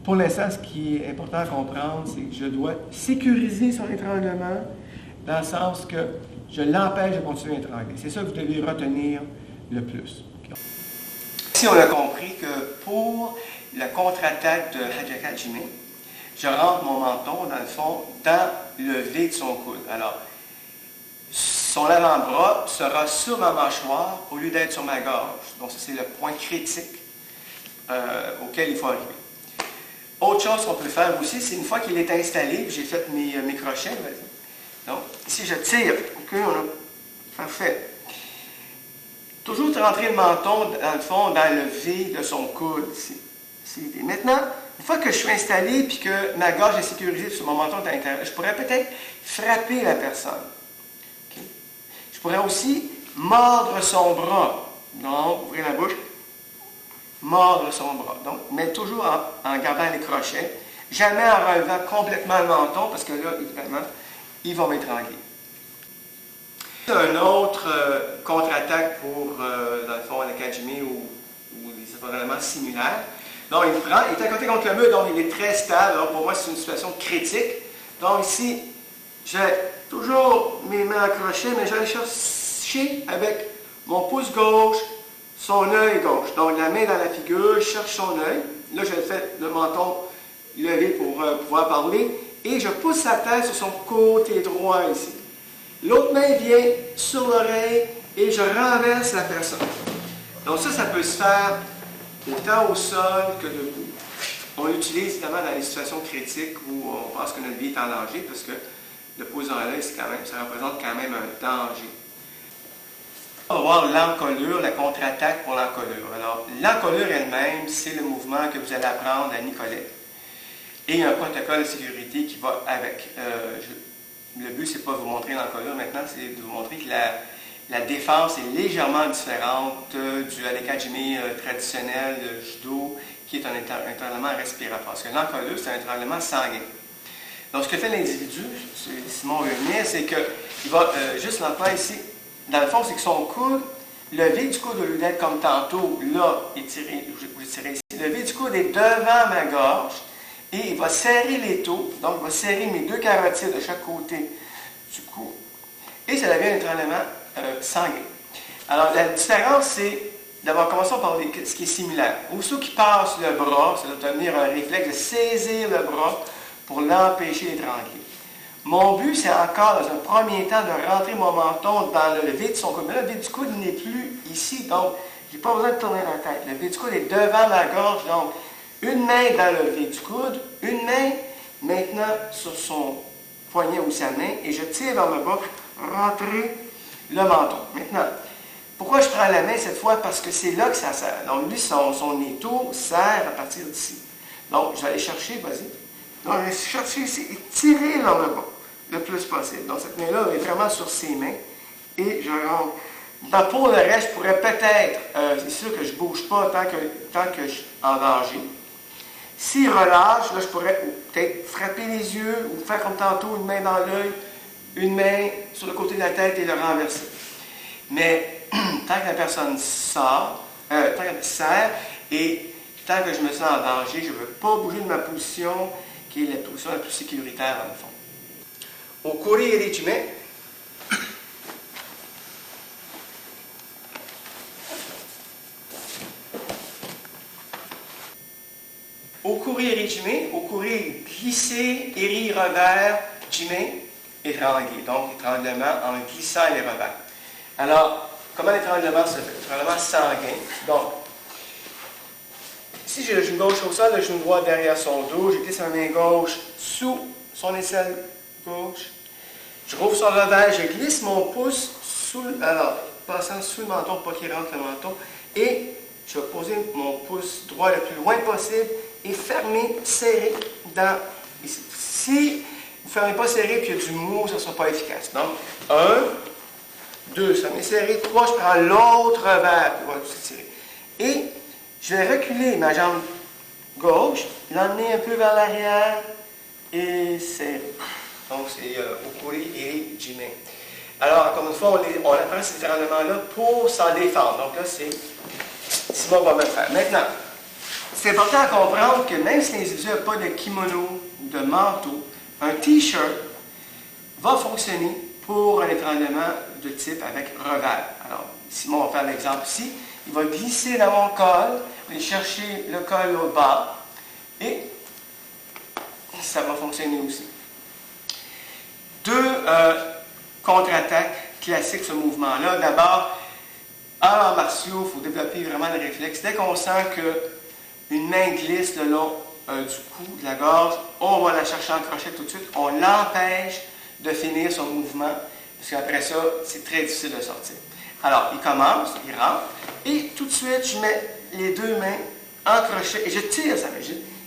pour l'instant, ce qui est important à comprendre, c'est que je dois sécuriser son étranglement dans le sens que je l'empêche de continuer à étrangler. C'est ça que vous devez retenir le plus. Ici, on a compris que pour la contre-attaque de Hadakajime, je rentre mon menton, dans le fond, dans le V de son coude. Alors, son avant-bras sera sur ma mâchoire au lieu d'être sur ma gorge. Donc, ça, c'est le point critique auquel il faut arriver. Autre chose qu'on peut faire aussi, c'est une fois qu'il est installé, j'ai fait mes crochets, donc, ici, je tire. OK, on a... Parfait. Toujours rentrer le menton, dans le fond, dans le V de son coude, ici. Maintenant, une fois que je suis installé et que ma gorge est sécurisée sur mon menton à l'intérieur, je pourrais peut-être frapper la personne. Okay. Je pourrais aussi mordre son bras. Donc, ouvrir la bouche, mordre son bras. Donc, mais toujours en gardant les crochets. Jamais en relevant complètement le menton, parce que là, évidemment, il va m'étrangler. Un autre contre-attaque pour, dans le fond, l'Akajime ou des étranglements similaires. Donc, il prend, il est à côté contre le mur, donc il est très stable. Alors, pour moi, c'est une situation critique. Donc, ici, j'ai toujours mes mains accrochées, mais je vais chercher avec mon pouce gauche son œil gauche. Donc, la main dans la figure, je cherche son œil. Là, je fais le menton levé pour pouvoir parler. Et je pousse sa tête sur son côté droit ici. L'autre main vient sur l'oreille et je renverse la personne. Donc, ça peut se faire autant au sol que debout. On l'utilise évidemment dans les situations critiques où on pense que notre vie est en danger, parce que le pouce dans l'œil, ça représente quand même un danger. On va voir l'encolure, la contre-attaque pour l'encolure. Alors, l'encolure elle-même, c'est le mouvement que vous allez apprendre à Nicolet. Et il y a un protocole de sécurité qui va avec. Le but, c'est pas de vous montrer l'encolure maintenant, c'est de vous montrer que la défense est légèrement différente du Hadakajime traditionnel, le judo, qui est un étranglement respiratoire. Parce que l'encolure, c'est un étranglement sanguin. Donc, ce que fait l'individu, Simon Reunier, c'est qu'il va juste l'emploi ici. Dans le fond, c'est que son coude, le V du coude, au lieu d'être comme tantôt, là, étiré, vous tirez ici, le V du coude est devant ma gorge et il va serrer l'étau, donc il va serrer mes deux carotides de chaque côté du cou. Et ça devient un étranglement sanguin. Alors, la différence, c'est d'avoir commencé par ce qui est similaire. Aussitôt qu'il passe le bras, ça doit devenir un réflexe de saisir le bras pour l'empêcher d'étrangler. Mon but, c'est encore, dans un premier temps, de rentrer mon menton dans le V de son coude. Mais là, le V du coude n'est plus ici, donc je n'ai pas besoin de tourner la tête. Le V du coude est devant ma gorge, donc une main dans le V du coude, une main maintenant sur son poignet ou sa main, et je tire vers le bas pour rentrer le menton. Maintenant, pourquoi je prends la main cette fois? Parce que c'est là que ça sert. Donc, lui, son étau sert à partir d'ici. Donc, je vais aller chercher, vas-y. Donc, je vais chercher ici et tirer vers le bas le plus possible. Donc, cette main-là est vraiment sur ses mains. Et je rentre. Pour le reste, je pourrais peut-être, c'est sûr que je ne bouge pas tant que je suis en danger. S'il relâche, là, je pourrais peut-être frapper les yeux ou faire comme tantôt, une main dans l'œil, une main sur le côté de la tête et le renverser. Mais tant que la personne sort, tant qu'elle serre, et tant que je me sens en danger, je ne veux pas bouger de ma position, qui est la position la plus sécuritaire dans le fond. Occorre regime. Occorre regime, occorre glisser, eri, revers, jime, étrangler. Donc, étranglement en glissant les revers. Alors, comment l'étranglement se fait? L'étranglement sanguin. Donc, si j'ai le genou gauche au sol, le genou droit derrière son dos, je glisse ma main gauche sous son aisselle gauche. Je rouvre son revers, je glisse mon pouce passant sous le menton pour pas qu'il rentre le menton. Et je vais poser mon pouce droit le plus loin possible et fermer, serrer dans ici. Si vous ne fermez pas serré puis il y a du mou, ça ne sera pas efficace. Donc, 1, 2, ça m'est serré. 3, je prends l'autre revers pour s'étirer. Et je vais reculer ma jambe gauche, l'emmener un peu vers l'arrière et serrer. Donc, c'est occorre et jime. Alors, encore une fois, on apprend ces étirements-là pour s'en défendre. Donc là, c'est Simon va me le faire. Maintenant, c'est important à comprendre que même si l'individu n'a pas de kimono ou de manteau, un t-shirt va fonctionner pour un étranglement de type avec revers. Alors, Simon va faire l'exemple ici. Il va glisser dans mon col, aller chercher le col au bas et ça va fonctionner aussi. Deux contre-attaques classiques, ce mouvement-là. D'abord, en arts martiaux, il faut développer vraiment le réflexe. Dès qu'on sent qu'une main glisse le long du cou, de la gorge, on va la chercher en crochet tout de suite. On l'empêche de finir son mouvement, parce qu'après ça, c'est très difficile de sortir. Alors, il commence, il rentre, et tout de suite, je mets les deux mains en crochet et je tire sa main.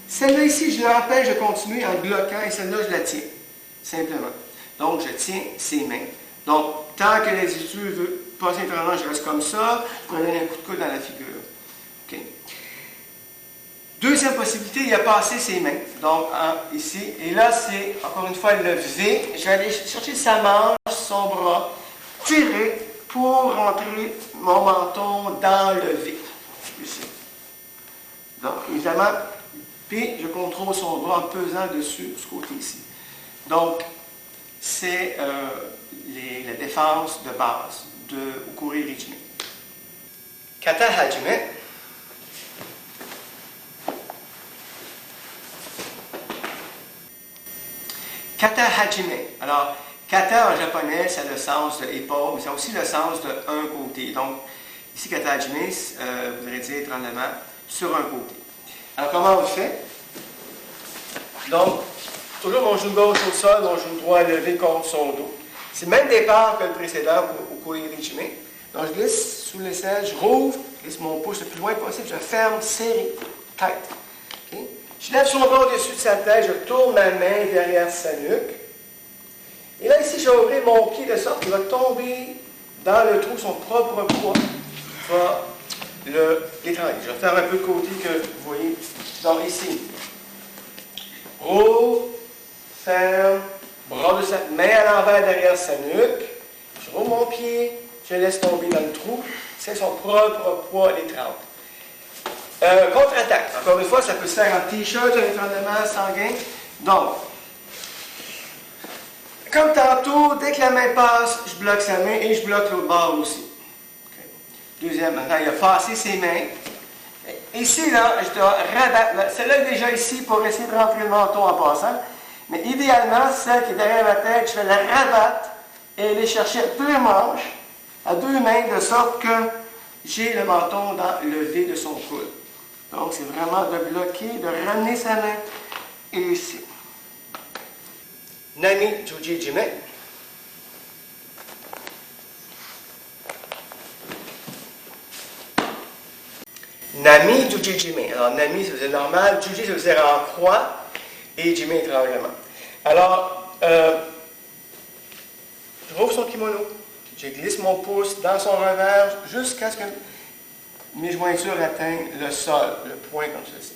Celle-là ici, je l'empêche de continuer en bloquant, et celle-là, je la tiens, simplement. Donc, je tiens ses mains. Donc, tant que l'individu veut passer un tournant, je reste comme ça, je peux donner un coup de coude dans la figure. Okay. Deuxième possibilité, il a passé ses mains. Donc, ici, et là, c'est, encore une fois, le V. Je vais aller chercher sa manche, son bras, tirer pour rentrer mon menton dans le V. Ici. Donc, évidemment, puis je contrôle son bras en pesant dessus, ce côté ici. Donc, c'est la défense de base de Occorre regime. Kata hajime. Kata hajime. Alors, kata en japonais, ça a le sens de épaule, mais ça a aussi le sens de un côté. Donc, ici, kata hajime voudrait dire étranglement sur un côté. Alors, comment on le fait? Donc, toujours mon genou gauche au sol, mon genou droit levé contre son dos. C'est le même départ que le précédent au Occorre regime. Donc, je glisse sous l'aisselle, je rouvre, je glisse mon pouce le plus loin possible, je ferme, serré, tête. Okay? Je lève son bras au-dessus de sa tête, je tourne ma main derrière sa nuque. Et là, ici, je vais ouvrir mon pied de sorte qu'il va tomber dans le trou, son propre poids va l'étrangler. Je vais faire un peu de côté que vous voyez. Donc, ici, rouvre, ferme, bras de sa main à l'envers derrière sa nuque. Je rouvre mon pied, je laisse tomber dans le trou. C'est son propre poids l'étrangle. Contre-attaque. Encore une fois, ça peut se faire en t-shirt, un étranglement sanguin. Donc, comme tantôt, dès que la main passe, je bloque sa main et je bloque l'autre bord aussi. Okay. Deuxième, maintenant, il a passé ses mains. Ici, là, je dois rabattre. Celle-là est déjà ici pour essayer de rentrer le menton en passant. Mais idéalement, celle qui est derrière la tête, je vais la rabattre et aller chercher deux manches, à deux mains, de sorte que j'ai le menton dans le V de son coude. Donc, c'est vraiment de bloquer, de ramener sa main et ici. Nami Juji Jime. Nami Juji Jime. Alors, Nami, ça veut dire normal. Juji, ça veut dire en croix. Et Jime, étranglement. Alors, je rouvre son kimono. Je glisse mon pouce dans son revers jusqu'à ce que mes jointures atteignent le sol, le point comme ceci.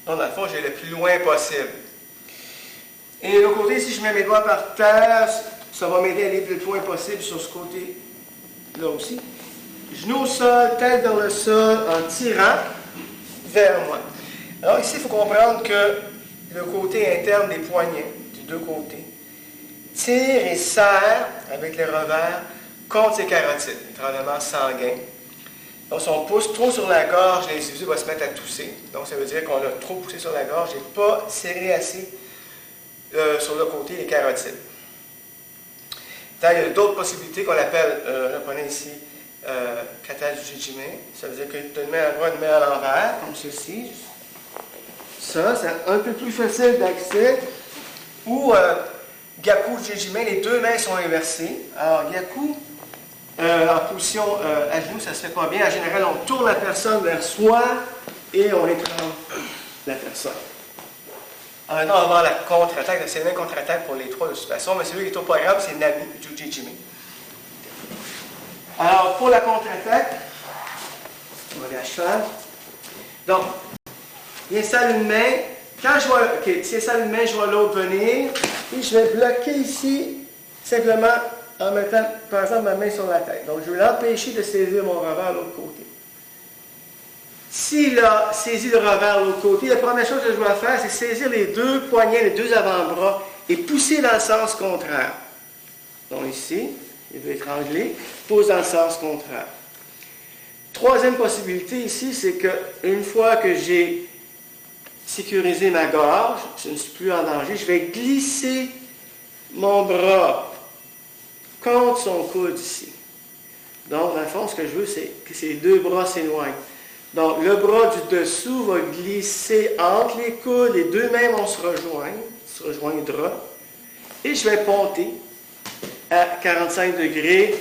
Donc, dans le fond, j'ai le plus loin possible. Et de l'autre côté, si je mets mes doigts par terre, ça va m'aider à aller le plus loin possible sur ce côté-là aussi. Genoux au sol, tête dans le sol, en tirant vers moi. Alors ici, il faut comprendre que le côté interne des poignets, des deux côtés, tire et serre avec les revers contre ses carotides, l'étranglement sanguin. Donc, si on pousse trop sur la gorge, l'individu va se mettre à tousser. Donc, ça veut dire qu'on a trop poussé sur la gorge et pas serré assez sur le côté des carotides. Il y a d'autres possibilités qu'on appelle, là, prenez ici, kata jujime. Ça veut dire que tu te mets à droite, une main à l'envers, comme ceci. Ça, c'est un peu plus facile d'accès. Ou Gyaku jujime, les deux mains sont inversées. Alors, Gyaku, en position à genoux, ça ne se fait pas bien. En général, on tourne la personne vers soi et on étrangle la personne. En maintenant, on va voir la contre-attaque. C'est la même contre-attaque pour les trois de toute façon, mais celui qui est au programme, c'est Nami Jujime. Alors, pour la contre-attaque, on va aller à cheval. Donc, il installe une main. Quand je vois, s'il installe une main, je vois l'autre venir. Et je vais bloquer ici, simplement en mettant, par exemple, ma main sur la tête. Donc, je vais l'empêcher de saisir mon revers de l'autre côté. S'il a saisi le revers de l'autre côté, la première chose que je dois faire, c'est saisir les deux poignets, les deux avant-bras et pousser dans le sens contraire. Donc ici, il veut étrangler, pousse dans le sens contraire. Troisième possibilité ici, c'est qu'une fois que j'ai sécurisé ma gorge, je ne suis plus en danger, je vais glisser mon bras contre son coude ici. Donc, dans le fond, ce que je veux, c'est que ces deux bras s'éloignent. Donc, le bras du dessous va glisser entre les coudes, les deux mains vont se rejoindre, et je vais ponter à 45 degrés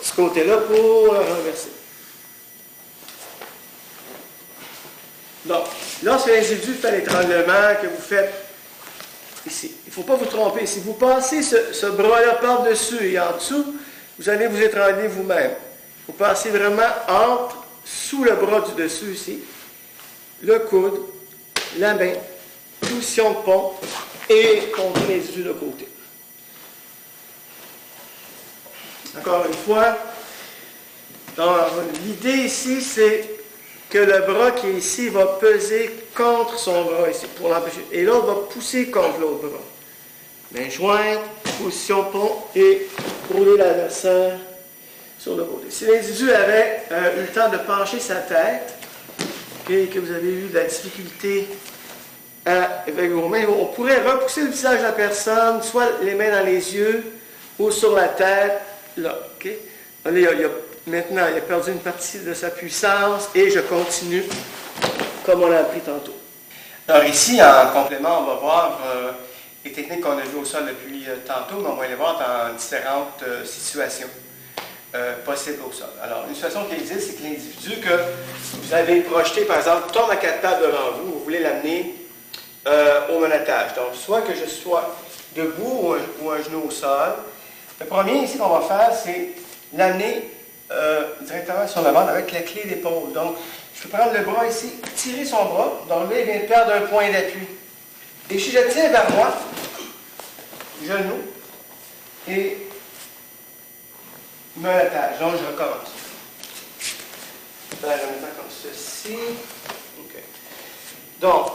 ce côté-là pour renverser. Donc, lorsque l'individu fait l'étranglement que vous faites ici, il ne faut pas vous tromper. Si vous passez ce bras-là par-dessus et en dessous, vous allez vous étrangler vous-même. Vous passez vraiment sous le bras du dessus ici, le coude, la main, position de pont et contre l'individu de côté. Encore une fois, l'idée ici, c'est que le bras qui est ici va peser contre son bras ici pour l'empêcher. Et l'autre va pousser contre l'autre bras. Main jointe, position pont et rouler l'adversaire sur le côté. Si l'individu avait eu le temps de pencher sa tête, que vous avez eu de la difficulté avec vos mains, on pourrait repousser le visage de la personne, soit les mains dans les yeux ou sur la tête, là. Okay? Maintenant, il a perdu une partie de sa puissance et je continue comme on l'a appris tantôt. Alors ici, en complément, on va voir les techniques qu'on a vues au sol depuis tantôt, mais on va les voir dans différentes situations possibles au sol. Alors, une situation qui existe, c'est que l'individu que vous avez projeté, par exemple, tombe à quatre pattes devant vous, vous voulez l'amener au menottage. Donc, soit que je sois debout ou un genou au sol. Le premier ici qu'on va faire, c'est l'amener directement sur le ventre avec la clé d'épaule. Donc, je peux prendre le bras ici, tirer son bras. Donc là, il vient de perdre un point d'appui. Et si je tiens vers moi, genou, et menottage. Donc, je recommence. Je vais le mettre comme ceci. OK. Donc,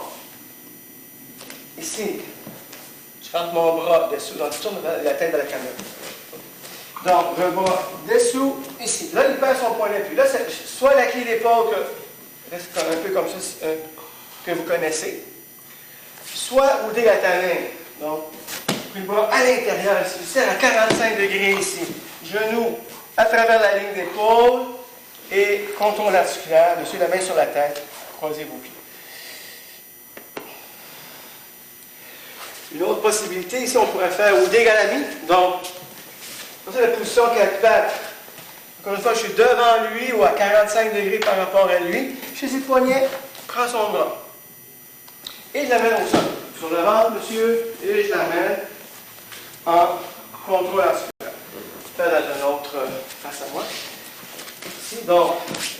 ici, je rentre mon bras dessous. Donc, je tourne la tête de la caméra. Donc, le bras dessous, ici. Là, il perd son point d'appui. Là, c'est soit la clé d'épaule, reste un peu comme ça, que vous connaissez, soit au dégatamé. Donc, le bras à l'intérieur, ici. Je serre à 45 degrés ici. Genou à travers la ligne d'épaule et contour articulaire, dessus la main sur la tête. Croisez vos pieds. Une autre possibilité, ici, on pourrait faire au dégalami. Donc, c'est la position 4 pattes. Encore une fois, je suis devant lui ou à 45 degrés par rapport à lui. Je fais ses poignets, prends son bras. Et je l'amène au sol. Sur le ventre, monsieur, et je l'amène en contrôle articulaire. Je fais dans une autre face à moi. Ici, donc,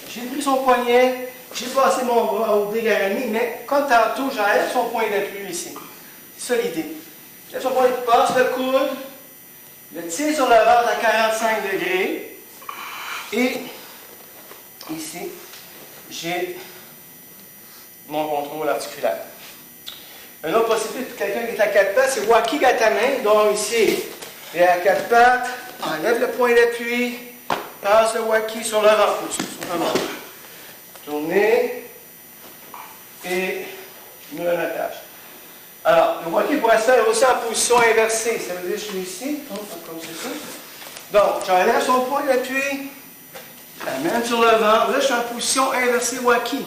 j'ai pris son poignet, j'ai passé mon bras au dégarani, mais comme tantôt, j'enlève son point d'appui ici. C'est ça l'idée. J'enlève son point d'appui, passe le coude, le tire sur le ventre à 45 degrés, et ici, j'ai mon contrôle articulaire. Une autre possibilité pour quelqu'un qui est à quatre pattes, c'est Wakigatame. Donc ici, il est à quatre pattes, enlève le point d'appui, passe le Waki sur le ventre. Tournez et me l'attache. Alors, le Waki pourrait se faire aussi en position inversée. Ça veut dire que je suis ici, comme ceci. Donc, j'enlève son point d'appui, je l'amène sur le ventre. Là, je suis en position inversée Waki.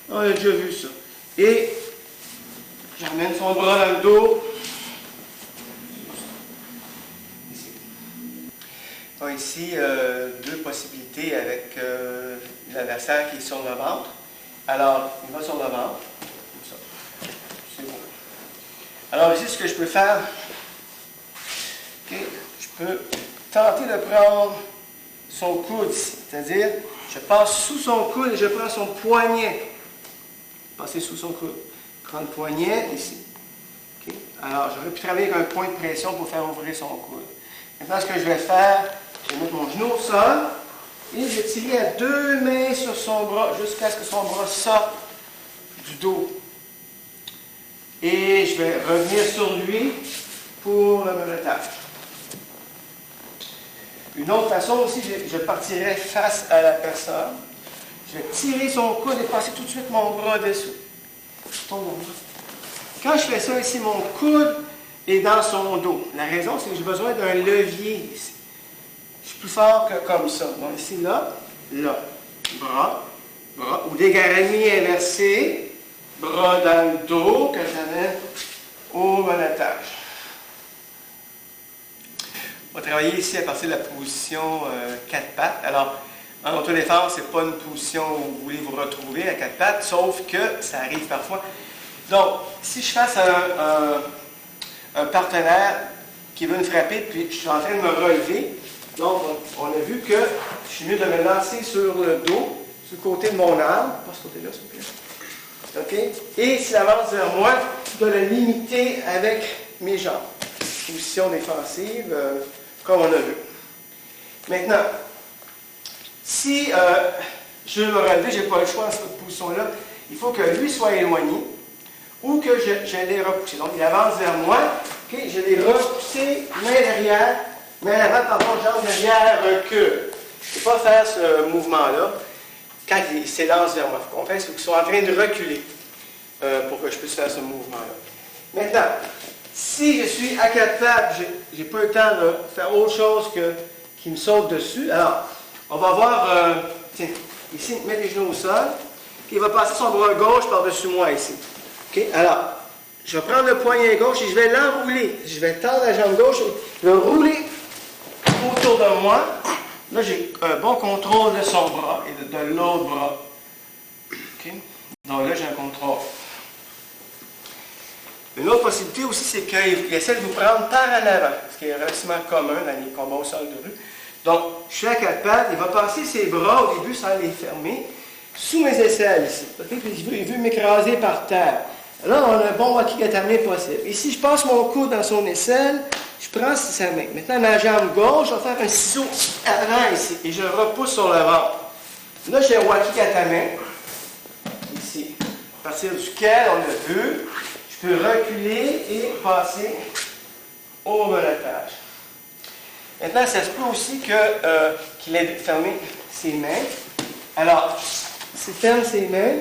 On a déjà vu ça. Et j'amène son bras dans le dos. Ici. Donc ici, deux possibilités avec l'adversaire qui est sur le ventre. Alors, il va sur le ventre. Comme ça. C'est bon. Alors ici, ce que je peux faire, okay, je peux tenter de prendre son coude ici. C'est-à-dire, je passe sous son coude et je prends son poignet. Passer sous son coude. Prends le poignet ici. Okay. Alors, j'aurais pu travailler avec un point de pression pour faire ouvrir son coude. Maintenant, ce que je vais faire, je vais mettre mon genou au sol et je vais tirer à deux mains sur son bras jusqu'à ce que son bras sorte du dos. Et je vais revenir sur lui pour le menottage. Une autre façon aussi, je partirai face à la personne. Je vais tirer son coude et passer tout de suite mon bras dessous. Quand je fais ça ici, mon coude est dans son dos. La raison, c'est que j'ai besoin d'un levier ici. Je suis plus fort que comme ça. Donc ici, là, bras, ou des garamis inversés, bras dans le dos que j'amène au menottage. On va travailler ici à partir de la position 4 pattes. Alors, en autodéfense, ce n'est pas une position où vous voulez vous retrouver à 4 pattes, sauf que ça arrive parfois. Donc, si je face un partenaire qui veut me frapper, puis je suis en train de me relever, donc on a vu que je suis mieux de me lancer sur le dos, sur le côté de mon arme, pas ce côté-là, s'il vous plaît. OK? Et s'il avance vers moi, je dois le limiter avec mes jambes. Position défensive, comme on a vu. Maintenant, si je veux me relever, je n'ai pas le choix dans cette position-là, il faut que lui soit éloigné ou que je l'ai repoussé. Donc, il avance vers moi, okay, je l'ai repoussé, main derrière, main avant, pardon, jambe derrière, recul. Je ne peux pas faire ce mouvement-là quand il s'élance vers moi. Il faut qu'on fasse qu'il soit en train de reculer pour que je puisse faire ce mouvement-là. Maintenant, si je suis à quatre pattes, je n'ai pas le temps de faire autre chose que qu'il me saute dessus. Alors, on va voir, tiens, ici, mettre les genoux au sol. Okay, il va passer son bras gauche par-dessus moi ici. Okay, alors, je vais prendre le poignet gauche et je vais l'enrouler. Je vais tendre la jambe gauche, le rouler autour de moi. Là, j'ai un bon contrôle de son bras et de l'autre bras. Okay? Donc là, j'ai un contrôle. Une autre possibilité aussi, c'est qu'il essaie de vous prendre par en avant, ce qui est relativement commun dans les combats au sol de rue. Donc, je suis à quatre pattes, il va passer ses bras au début sans les fermer, sous mes aisselles ici. Okay? Puis il veut m'écraser par terre. Là, on a un bon wakigatame possible. Ici, je passe mon coude dans son aisselle, je prends sa main. Maintenant, ma jambe gauche, je vais faire un ciseau avant ici, et je repousse sur le ventre. Là, j'ai un wakigatame, ici, à partir duquel, on a vu, je peux reculer et passer au menottage. Maintenant, ça se peut aussi qu'il ait fermé ses mains. Alors, s'il ferme ses mains,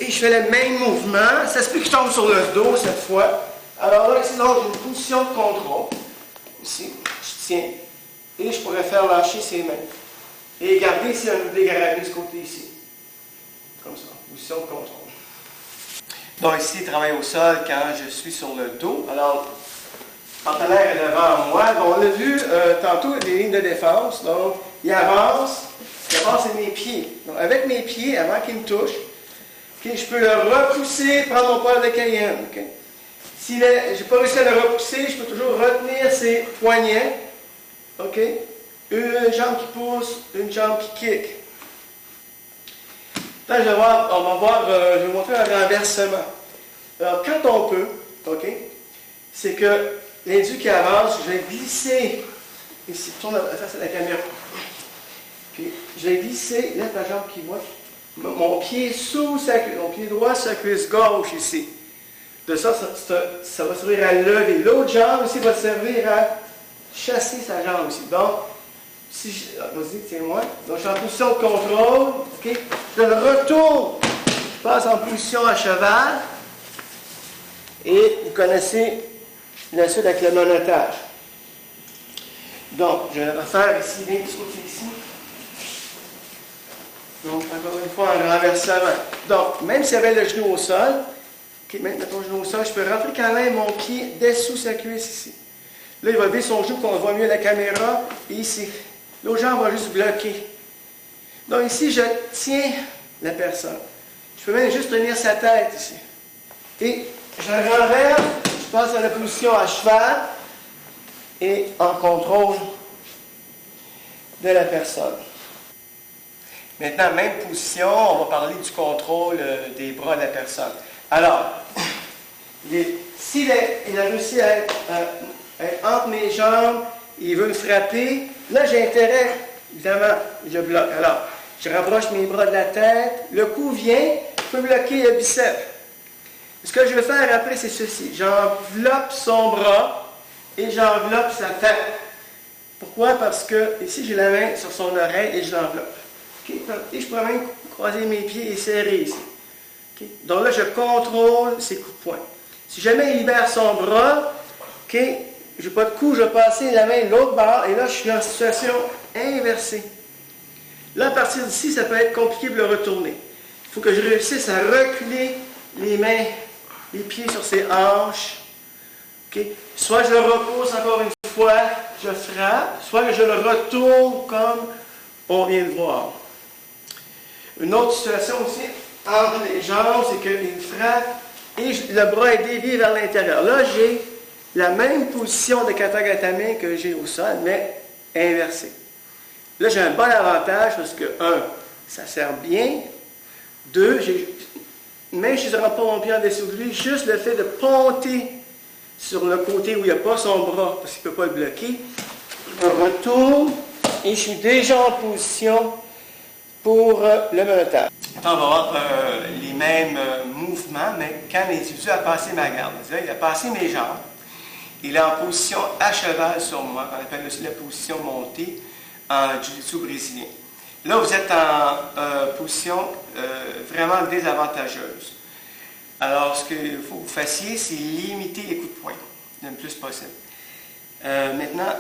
et je fais le même mouvement. Ça se peut que je tombe sur le dos cette fois. Alors là, ici, j'ai une position de contrôle. Ici, je tiens. Et je pourrais faire lâcher ses mains. Et garder ici un dégarami de ce côté ici. Comme ça, position de contrôle. Donc ici, il travaille au sol quand je suis sur le dos. Alors, le partenaire est devant moi. Donc, on a vu tantôt des lignes de défense. Donc, il avance. C'est mes pieds. Donc, avec mes pieds, avant qu'il me touche, okay, je peux le repousser, prendre mon poil de Cayenne. Okay. Si je n'ai pas réussi à le repousser, je peux toujours retenir ses poignets. Okay. Une jambe qui pousse, une jambe qui kick. Là, je vais vous montrer un renversement. Alors, quand on peut, OK, c'est que l'individu qui avance, je vais glisser, ici, tourne face à la caméra. Puis, je vais glisser, lève la jambe qui voit, mon pied sous sa cuisse, mon pied droit sur la cuisse gauche ici. De ça, ça va servir à lever. L'autre jambe ici va servir à chasser sa jambe ici. Donc, si je, vas-y, tiens-moi. Donc, je suis en position de contrôle. OK? Je le retourne. Je passe en position à cheval. Et vous connaissez la suite avec le monotage. Donc, je vais refaire ici, bien sauter ici. Donc, encore une fois, un renversement. Donc, même s'il y avait le genou au sol, OK, maintenant ton genou au sol, je peux rentrer quand même mon pied dessous sa cuisse ici. Là, il va lever son genou pour qu'on voit mieux la caméra. Et ici. L'autre jambe va juste bloquer. Donc ici, je tiens la personne. Je peux même juste tenir sa tête ici. Et je renverse, je passe à la position à cheval et en contrôle de la personne. Maintenant, même position, on va parler du contrôle des bras de la personne. Alors, s'il a réussi à être entre mes jambes, il veut me frapper, là j'ai intérêt, évidemment, je bloque. Alors, je rapproche mes bras de la tête, le coup vient, je peux bloquer le biceps. Ce que je vais faire après, c'est ceci. J'enveloppe son bras et j'enveloppe sa tête. Pourquoi? Parce que ici, j'ai la main sur son oreille et je l'enveloppe. Okay? Et je peux même croiser mes pieds et serrer ici. Okay? Donc là, je contrôle ses coups de poing. Si jamais il libère son bras, okay, je n'ai pas de coup, je vais passer la main de l'autre bord et là, je suis en situation inversée. Là, à partir d'ici, ça peut être compliqué de le retourner. Il faut que je réussisse à reculer les mains, les pieds sur ses hanches. Okay? Soit je le repousse encore une fois, je frappe, soit je le retourne comme on vient de voir. Une autre situation aussi, entre les jambes, c'est qu'il frappe et le bras est dévié vers l'intérieur. Là, j'ai la même position de katagatame que j'ai au sol, mais inversée. Là, j'ai un bon avantage parce que, 1, ça sert bien. 2, même si je ne rentre pas mon pied en dessous de lui, juste le fait de ponter sur le côté où il n'y a pas son bras, parce qu'il ne peut pas le bloquer, je retourne et je suis déjà en position pour le monotage. On va voir les mêmes mouvements, mais quand l'individu a passé ma garde, il a passé mes jambes, il est en position à cheval sur moi, qu'on appelle aussi la position montée en jiu-jitsu brésilien. Là, vous êtes en position vraiment désavantageuse. Alors, ce qu'il faut que vous fassiez, c'est limiter les coups de poing le plus possible. Maintenant,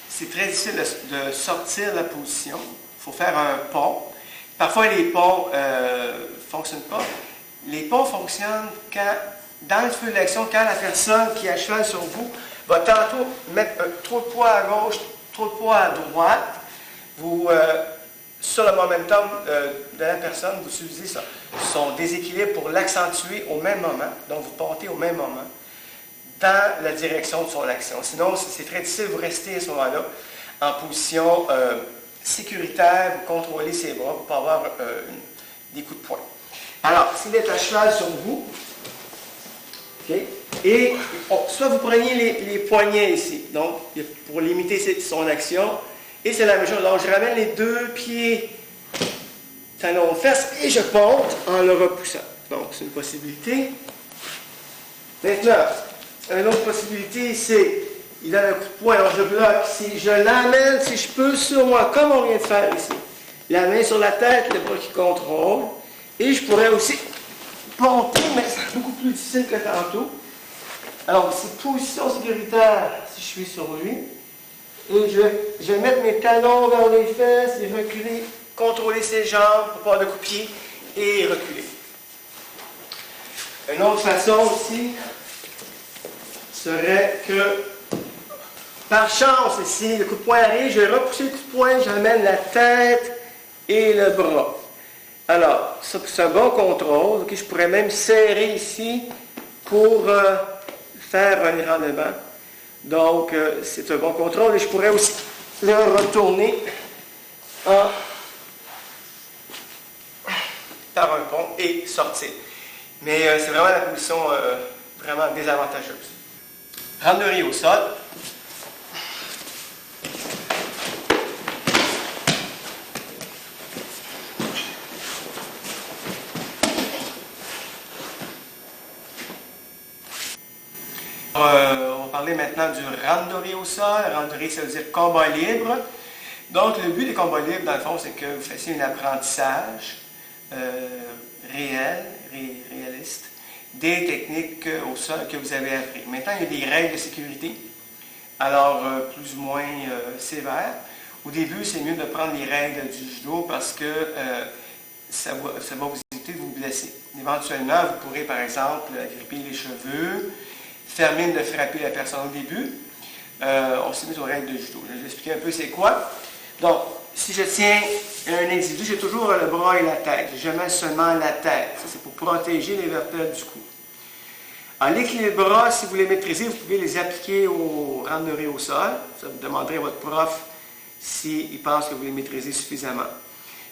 c'est très difficile de sortir de la position. Il faut faire un pont. Parfois, les ponts ne fonctionnent pas. Les ponts fonctionnent quand, dans le feu de l'action, quand la personne qui est à cheval sur vous va tantôt mettre trop de poids à gauche, trop de poids à droite. Vous, sur le momentum de la personne, vous utilisez son déséquilibre pour l'accentuer au même moment. Donc, vous portez au même moment dans la direction de son action. Sinon, c'est très difficile, vous restez à ce moment-là en position sécuritaire, vous contrôlez ses bras pour ne pas avoir des coups de poing. Alors, s'il est à cheval sur vous, okay, et soit vous preniez les poignets ici, donc pour limiter son action, et c'est la même chose. Alors, je ramène les deux pieds talons aux fesses et je ponte en le repoussant. Donc, c'est une possibilité. Maintenant, une autre possibilité, c'est, il a un coup de poing, alors je bloque ici. Je l'amène, si je peux, sur moi, comme on vient de faire ici. La main sur la tête, le bras qui contrôle. Et je pourrais aussi ponter, mais c'est beaucoup plus difficile que tantôt. Alors, c'est position sécuritaire si je suis sur lui. Et je vais mettre mes talons vers les fesses et reculer, contrôler ses jambes pour pas de coup de pied et reculer. Une autre façon aussi serait que, par chance, ici, le coup de poing arrive, je vais repousser le coup de poing, j'amène la tête et le bras. Alors, ça, c'est un bon contrôle. Okay, je pourrais même serrer ici pour faire un érendement. Donc, c'est un bon contrôle. Et je pourrais aussi le retourner en par un pont et sortir. Mais c'est vraiment la position vraiment désavantageuse. Randonnerie au sol. On va parler maintenant du randonnée au sol. Randonnée, ça veut dire combat libre. Donc, le but des combats libres, dans le fond, c'est que vous fassiez un apprentissage réaliste, des techniques au sol que vous avez appris. Maintenant, il y a des règles de sécurité, alors plus ou moins sévères. Au début, c'est mieux de prendre les règles du judo parce que ça va vous éviter de vous blesser. Éventuellement, vous pourrez, par exemple, gripper les cheveux, faire mine de frapper la personne au début. On s'est mis aux règles de judo. Je vais vous expliquer un peu c'est quoi. Donc, si je tiens un individu, j'ai toujours le bras et la tête. Je jamais seulement la tête. Ça, c'est pour protéger les vertèbres du cou. Alors, les bras, si vous les maîtrisez, vous pouvez les appliquer au randonnée au sol. Ça, vous demanderez à votre prof s'il pense que vous les maîtrisez suffisamment.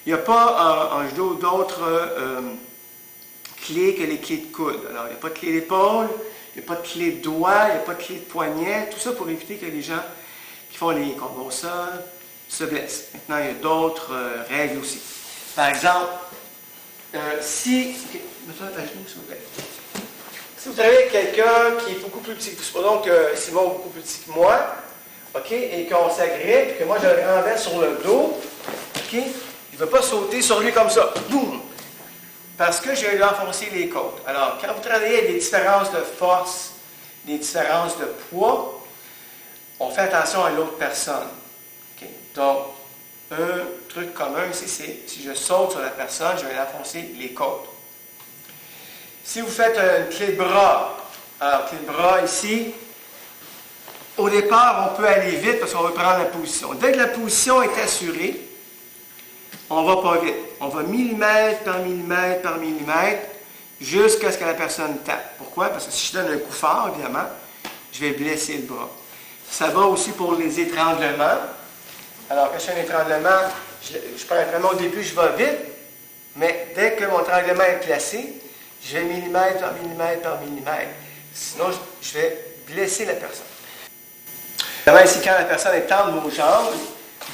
Il n'y a pas en judo d'autres clés que les clés de coude. Alors, il n'y a pas de clé d'épaule, il n'y a pas de clé de doigt, il n'y a pas de clé de poignet. Tout ça pour éviter que les gens qui font les combats au sol se blessent. Maintenant, il y a d'autres règles aussi. Par exemple, si vous avez quelqu'un qui est beaucoup plus petit, supposons que Simon est beaucoup plus petit que moi, OK, et qu'on s'agrippe, que moi je le renverse sur le dos, OK, il ne va pas sauter sur lui comme ça. Boum! Parce que je vais lui enfoncer les côtes. Alors, quand vous travaillez avec des différences de force, des différences de poids, on fait attention à l'autre personne. Okay? Donc, un truc commun ici, c'est si je saute sur la personne, je vais l'enfoncer les côtes. Si vous faites une clé de bras, alors clé de bras ici, au départ, on peut aller vite parce qu'on veut prendre la position. Dès que la position est assurée, on ne va pas vite. On va millimètre par millimètre par millimètre jusqu'à ce que la personne tape. Pourquoi? Parce que si je donne un coup fort, évidemment, je vais blesser le bras. Ça va aussi pour les étranglements. Alors, quand je fais un étranglement, je prends un étranglement au début, je vais vite, mais dès que mon étranglement est placé, je vais millimètre par millimètre par millimètre. Sinon, je vais blesser la personne. Évidemment, ici, quand la personne est tendre vos jambes,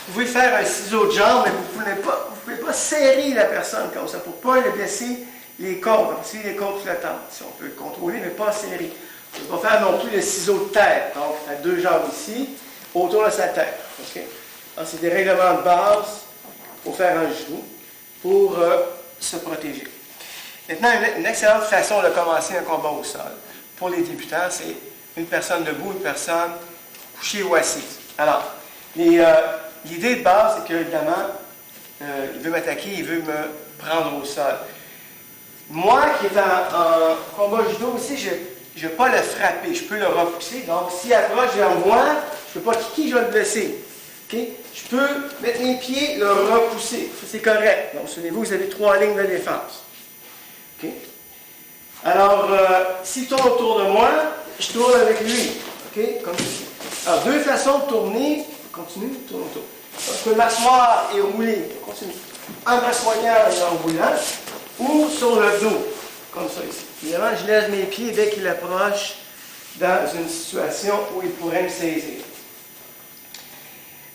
vous pouvez faire un ciseau de jambe, mais vous ne pouvez pas serrer la personne comme ça pour ne pas le blesser les côtes. Si les côtes flottantes, si on peut le contrôler, mais pas serrer. On ne peut pas faire non plus le ciseau de tête. Donc, à deux jambes ici, autour de sa tête. Okay? C'est des règlements de base pour faire un genou, pour se protéger. Maintenant, une excellente façon de commencer un combat au sol pour les débutants, c'est une personne debout, une personne couchée ou assise. Alors, l'idée de base, c'est qu'évidemment, il veut m'attaquer, il veut me prendre au sol. Moi, qui est en combat judo aussi, je ne vais pas le frapper, je peux le repousser. Donc, s'il approche vers moi, je ne peux pas kicker, je vais le blesser. Okay? Je peux mettre mes pieds, le repousser. Ça, c'est correct. Donc, souvenez-vous, vous avez 3 lignes de défense. Okay? Alors, s'il tourne autour de moi, je tourne avec lui. Okay? Comme ceci. Alors, 2 façons de tourner. Continue, tourne autour. Je peux m'asseoir et rouler. Continue. En m'assoyant et en roulant. Ou sur le dos. Comme ça ici. Évidemment, je laisse mes pieds dès qu'il approche dans une situation où il pourrait me saisir.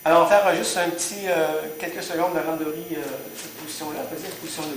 Alors, on va faire juste un petit quelques secondes de randonnée cette position-là. Vas-y, position 2.